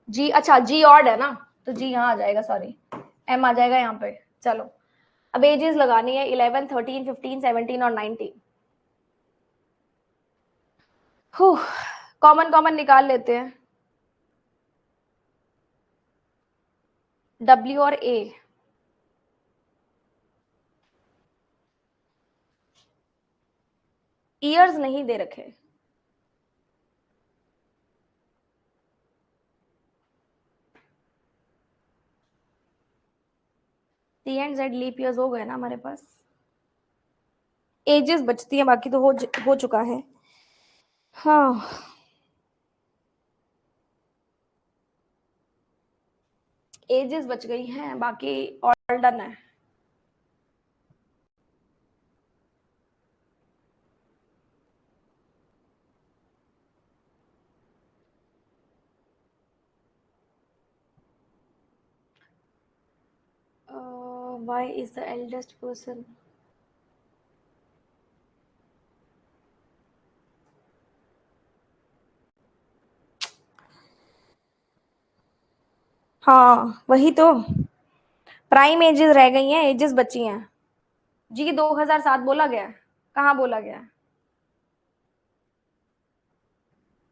जी, अच्छा जी ऑड है ना, तो जी यहाँ आ जाएगा, सॉरी एम आ जाएगा यहाँ पे। चलो अब एजेस लगानी है 11, 13, 15, 17 और 19। कॉमन कॉमन निकाल लेते हैं। डब्ल्यू और ए, ईयर्स नहीं दे रखे। सी एंड जेड लीप ईयर्स हो गए ना हमारे पास। एजेस बचती है, बाकी तो हो चुका है। हाँ, एजेस बच गई हैं, बाकी ऑल डन है। Why is the eldest person. हाँ वही तो, प्राइम एजेस रह गई हैं, एजेस बची हैं। जी 2007 बोला गया है, कहाँ बोला गया है।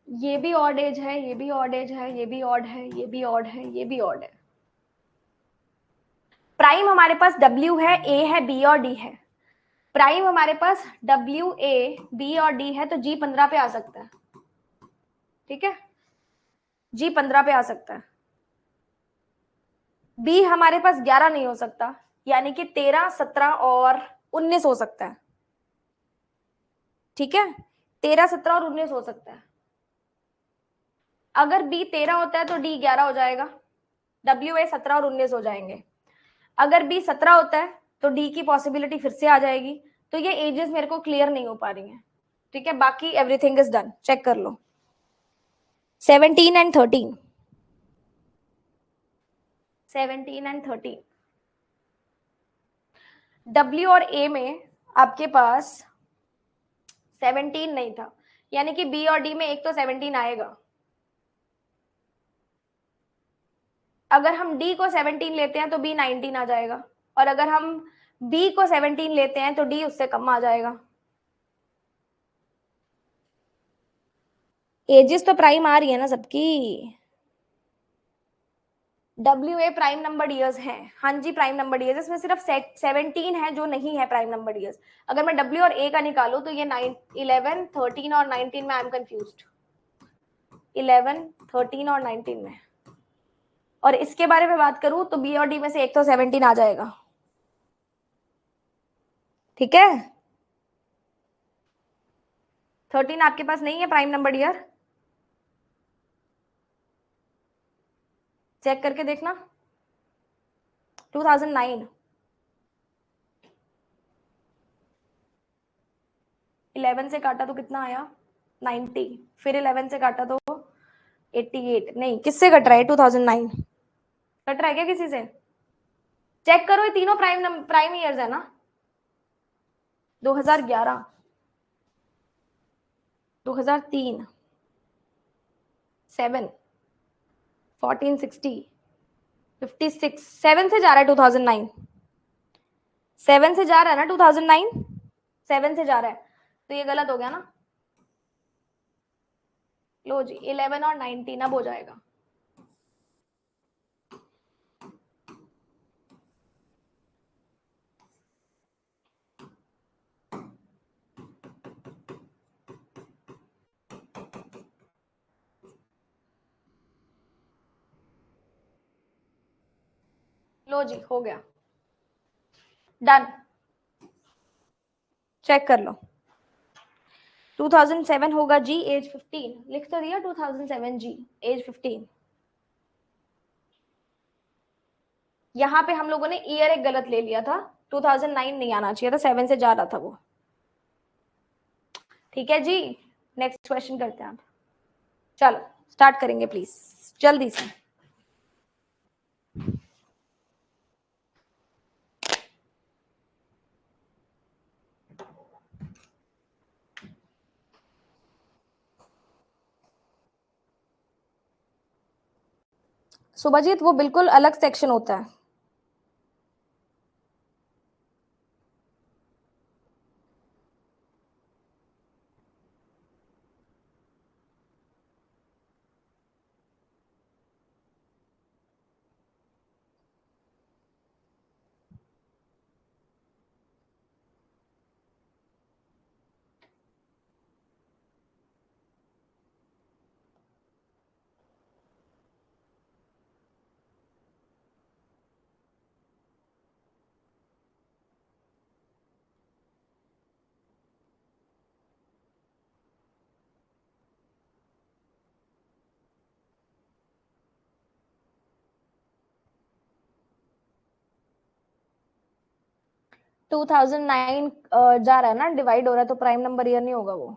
ये भी ऑड एज है, ये भी ऑड एज है, ये भी ऑड है, ये भी ऑड है, ये भी ऑड है। प्राइम हमारे पास डब्ल्यू है, ए है, बी और डी है। प्राइम हमारे पास डब्ल्यू, ए, बी और डी है, तो जी 15 पे आ सकता है। ठीक है, जी 15 पे आ सकता है। बी हमारे पास 11 नहीं हो सकता, यानी कि 13, 17 और 19 हो सकता है। ठीक है, 13, 17 और 19 हो सकता है। अगर बी 13 होता है तो डी 11 हो जाएगा, डब्ल्यू ए 17 और 19 हो जाएंगे। अगर बी 17 होता है तो डी की पॉसिबिलिटी फिर से आ जाएगी। तो ये एजेस मेरे को क्लियर नहीं हो पा रही हैं। ठीक है, बाकी एवरीथिंग इज डन, चेक कर लो। 17 एंड 13, 17 एंड 13। डब्ल्यू और ए में आपके पास 17 नहीं था, यानी कि बी और डी में एक तो 17 आएगा। अगर हम डी को 17 लेते हैं तो बी 19 आ जाएगा, और अगर हम बी को 17 लेते हैं तो डी उससे कम आ जाएगा। एजेस तो प्राइम आ रही है ना सबकी। W A prime number years हैं, हाँ जी प्राइम नंबर ईयर्स, इसमें सिर्फ 17 है जो नहीं है प्राइम नंबर ईयर्स। अगर मैं डब्ल्यू और ए का निकालू तो ये 11, 13 और 19 में आई एम कंफ्यूज। 11, 13 और 19 में, और इसके बारे में बात करूं तो बी और डी में से एक तो 17 आ जाएगा। ठीक है, 13 आपके पास नहीं है प्राइम नंबर ईयर, चेक करके देखना। 2009, 11 से काटा तो कितना आया 90, फिर 11 से काटा तो 88, नहीं किससे कट रहा है 2009, कट रहा है क्या किसी से। चेक करो, ये तीनों प्राइम ईयर्स है ना। 2011, 2003, 7, 14, 60, 56, 7 से जा रहा है 2009, 7 से जा रहा है ना 2009, 7 से जा रहा है, तो ये गलत हो गया ना। लो जी 11 और 19 अब हो जाएगा। लो जी हो गया, डन, चेक कर लो। 2007 होगा जी, एज 15, लिख तो दिया 2007 जी, एज 15। यहाँ पे हम लोगों ने ईयर एक गलत ले लिया था, 2009 नहीं आना चाहिए था, 7 से जा रहा था वो। ठीक है जी, नेक्स्ट क्वेश्चन करते हैं आप। चलो स्टार्ट करेंगे प्लीज, जल्दी से। सुभाजीत वो बिल्कुल अलग सेक्शन होता है। टू थाउजेंड नाइन जा रहा है ना, डिवाइड हो रहा है, तो प्राइम नंबर ईयर नहीं होगा वो।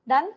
डन।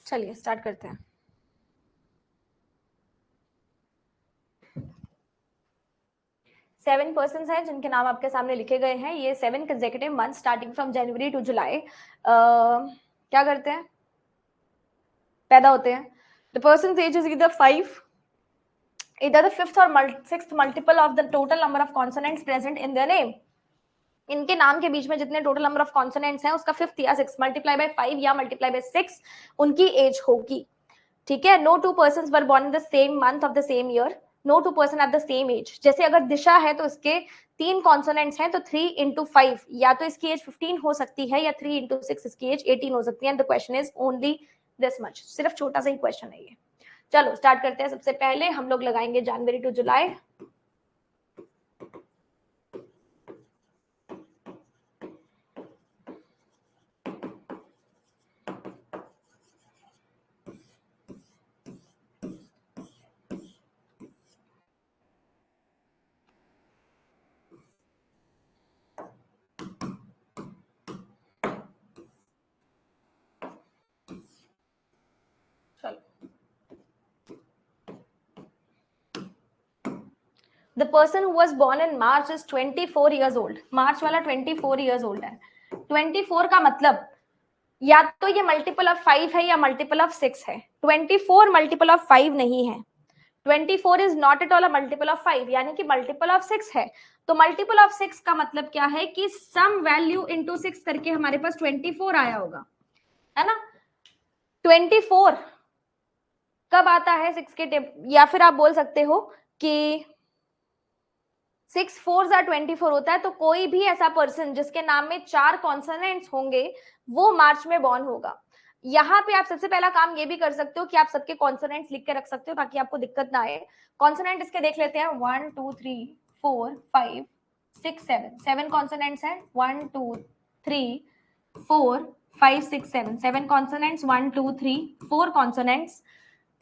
चलिए स्टार्ट करते हैं। सेवन पर्सन हैं जिनके नाम आपके सामने लिखे गए हैं। ये 7 consecutive month starting from January to July क्या करते हैं, पैदा होते हैं। द पर्सन एज इज इधर 5, either the fifth or sixth multiple of the total number of consonants present in their name। इनके नाम के बीच में जितने टोटल नंबर ऑफ कॉन्सोनेंट्स हैं उसका फिफ्थ या सिक्स मल्टीप्लाई बाय 5 या मल्टीप्लाई बाय 6 उनकी एज होगी। ठीक है। No two persons were born in the same month of the same year, no two person at the same age. जैसे अगर दिशा है तो इसके 3 कॉन्सोनेंट्स हैं तो 3 into 5 या तो इसकी एज 15 हो सकती है या 3 into 6 इसकी एज 18 हो सकती है। And the question is only this much, सिर्फ छोटा सा ही क्वेश्चन है ये। चलो स्टार्ट करते हैं। सबसे पहले हम लोग लगाएंगे January to July. The person who was born in March is 24 years old। मार्च वाला 24 years old है। 24 का मतलब या तो ये मल्टीपल ऑफ 5 है या मल्टीपल ऑफ 6 है। 24 मल्टीपल ऑफ 5 नहीं है। 24 is not at all a multiple of 5, यानी कि मल्टीपल ऑफ 6 है। तो मल्टीपल ऑफ 6 का मतलब क्या है कि सम वैल्यू इनटू 6 करके हमारे पास 24 आया होगा, है ना। 24 कब आता है 6 के टेब, या फिर आप बोल सकते हो कि 6 4s are 24 होता है। तो कोई भी ऐसा पर्सन जिसके नाम में 4 कॉन्सोनेंट्स होंगे वो मार्च में बॉर्न होगा। यहाँ पे आप सबसे पहला काम ये भी कर सकते हो कि आप सबके कॉन्सोनेंट्स लिख के रख सकते हो ताकि आपको दिक्कत ना आए। कॉन्सोनेंट इसके देख लेते हैं। 1 2 3 4 5 6 7 7 कॉन्सोनेंट्स हैं। 1 2 3 4 5 6 7 7 consonants. 1 2 3 4 consonants.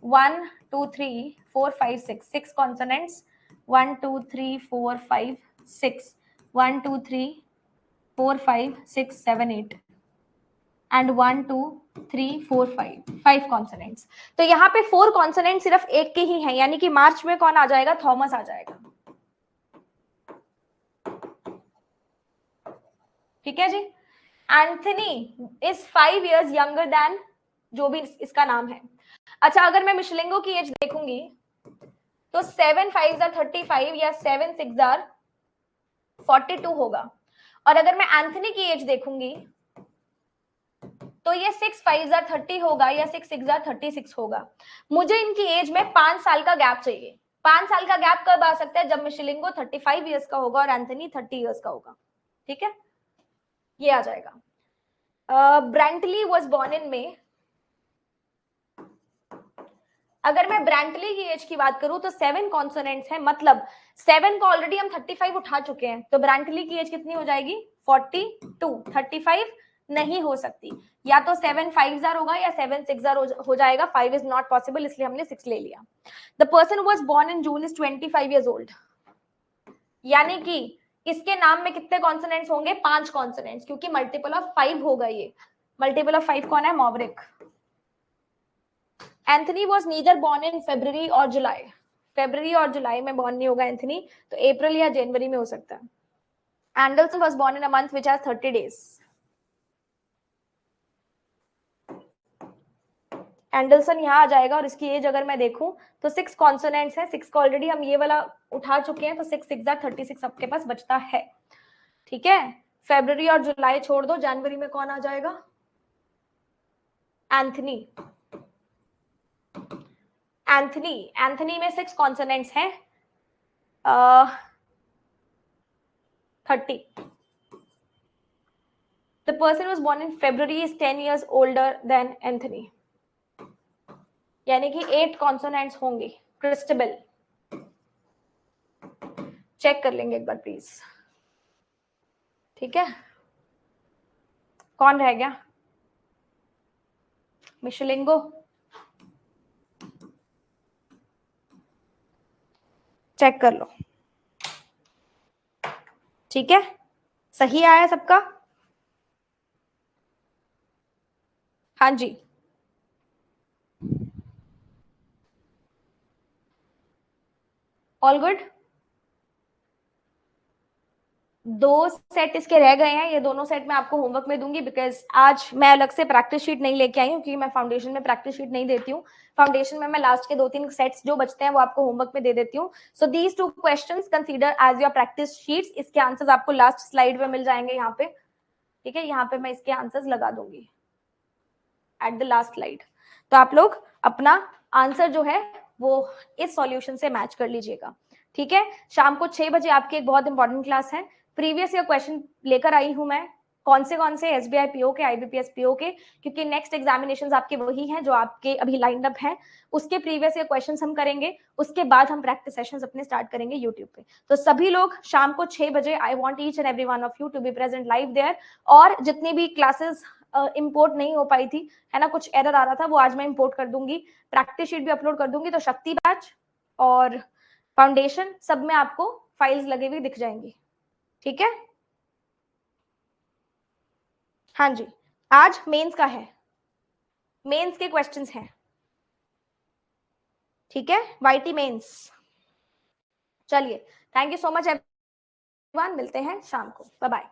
1 2 3 4 5 6 6 consonants. 1 2 3 4 5 6 1 2 3 4 5 6 7 8 and 1 2 3 4 5 5 consonants. तो यहाँ पे 4 कॉन्सोनेंट सिर्फ एक के ही हैं, यानी कि मार्च में कौन आ जाएगा, थॉमस आ जाएगा। ठीक है जी। Anthony is 5 years younger than जो भी इसका नाम है। अच्छा, अगर मैं मिशलिंगो की एज देखूंगी तो 7 5s are 35 या 7 6s are 42 होगा। और अगर मैं एंथनी की एज देखूंगी तो ये 6 5s are 30 होगा या 6 6s are 36 होगा। मुझे इनकी एज में 5 साल का गैप चाहिए। 5 साल का गैप कब आ सकता है, जब मिशलिंगो 35 years का होगा और एंथनी 30 years का होगा। ठीक है, ये आ जाएगा। ब्रेंटली वॉज बॉर्न इन मे। अगर मैं ब्रेंटली की एज की बात करूं तो 7 कॉन्सोनेंट्स हैं, मतलब 7 को ऑलरेडी हम 35 उठा चुके हैं। तो ब्रेंटली की एज कितनी हो जाएगी, 42। 35 नहीं हो सकती, या तो 7 5s are होगा या 7 6s are हो जाएगा। 5 इज नॉट पॉसिबल, इसलिए हमने 6 ले लिया। The person was born in June is 25 years old, यानी कि इसके नाम में कितने कॉन्सोनेंट्स होंगे, 5 कॉन्सोनेंट्स, क्योंकि मल्टीपल ऑफ 5 होगा। ये मल्टीपल ऑफ 5 कौन है, Maverick. Anthony was neither born in February और जुलाई। फेब्रुवरी और जुलाई में बॉर्न नहीं होगा एंथनी, तो अप्रैल या जनवरी में हो सकता है। Anderson was born in a month which has 30 days। Anderson यहाँ आ जाएगा और इसकी एज अगर मैं देखूं तो 6 कॉन्सोनेंट्स है, 6 का ऑलरेडी हम ये वाला उठा चुके हैं, तो 6 6 36 आपके पास बचता है। ठीक है, फरवरी और जुलाई छोड़ दो, जनवरी में कौन आ जाएगा? एंथनी। एंथनी, एंथनी में 6 कॉन्सोनेंट्स हैं, 30। The person who was born in February is 10 years older than Anthony. यानी कि 8 कॉन्सोनेंट्स होंगे। क्रिस्टबल चेक कर लेंगे एक बार प्लीज। ठीक है, कौन रह गया? मिशेलिंगो, चेक कर लो। ठीक है, सही आया सबका? हाँ जी, ऑल गुड। 2 सेट इसके रह गए हैं, ये दोनों सेट मैं आपको होमवर्क में दूंगी, बिकॉज आज मैं अलग से प्रैक्टिस शीट नहीं लेके आई हूँ, क्योंकि मैं फाउंडेशन में प्रैक्टिस शीट नहीं देती हूँ। फाउंडेशन में मैं लास्ट के 2-3 सेट्स जो बचते हैं वो आपको होमवर्क में दे देती हूँ। So these 2 questions consider as your practice sheets. इसके आंसर्स आपको लास्ट स्लाइड में मिल जाएंगे यहाँ पे। ठीक है, यहाँ पे मैं इसके आंसर्स लगा दूंगी एट द लास्ट स्लाइड। तो आप लोग अपना आंसर जो है वो इस सॉल्यूशन से मैच कर लीजिएगा। ठीक है, शाम को 6 बजे आपकी एक बहुत इंपॉर्टेंट क्लास है। प्रीवियस ईयर क्वेश्चन लेकर आई हूं मैं, कौन से एसबीआई पीओ के, आईबीपीएस पीओ के, क्योंकि नेक्स्ट एग्जामिनेशंस आपके वही हैं जो आपके अभी लाइंड अप हैं। उसके प्रीवियस ईयर क्वेश्चंस हम करेंगे, उसके बाद हम प्रैक्टिस सेशंस अपने स्टार्ट करेंगे यूट्यूब पे। तो सभी लोग शाम को 6 बजे, I want each and every one of you to be present live there. और जितनी भी क्लासेस इंपोर्ट नहीं हो पाई थी, है ना, कुछ एरर आ रहा था, वो आज मैं इंपोर्ट कर दूंगी, प्रैक्टिस शीट भी अपलोड कर दूंगी। तो शक्ति बैच और फाउंडेशन सब में आपको फाइल्स लगे हुए दिख जाएंगी। ठीक है, हाँ जी, आज मेंस का है, मेंस के क्वेश्चंस हैं। ठीक है, वाईटी मेंस। चलिए, thank you so much everyone, मिलते हैं शाम को, बाय बाय।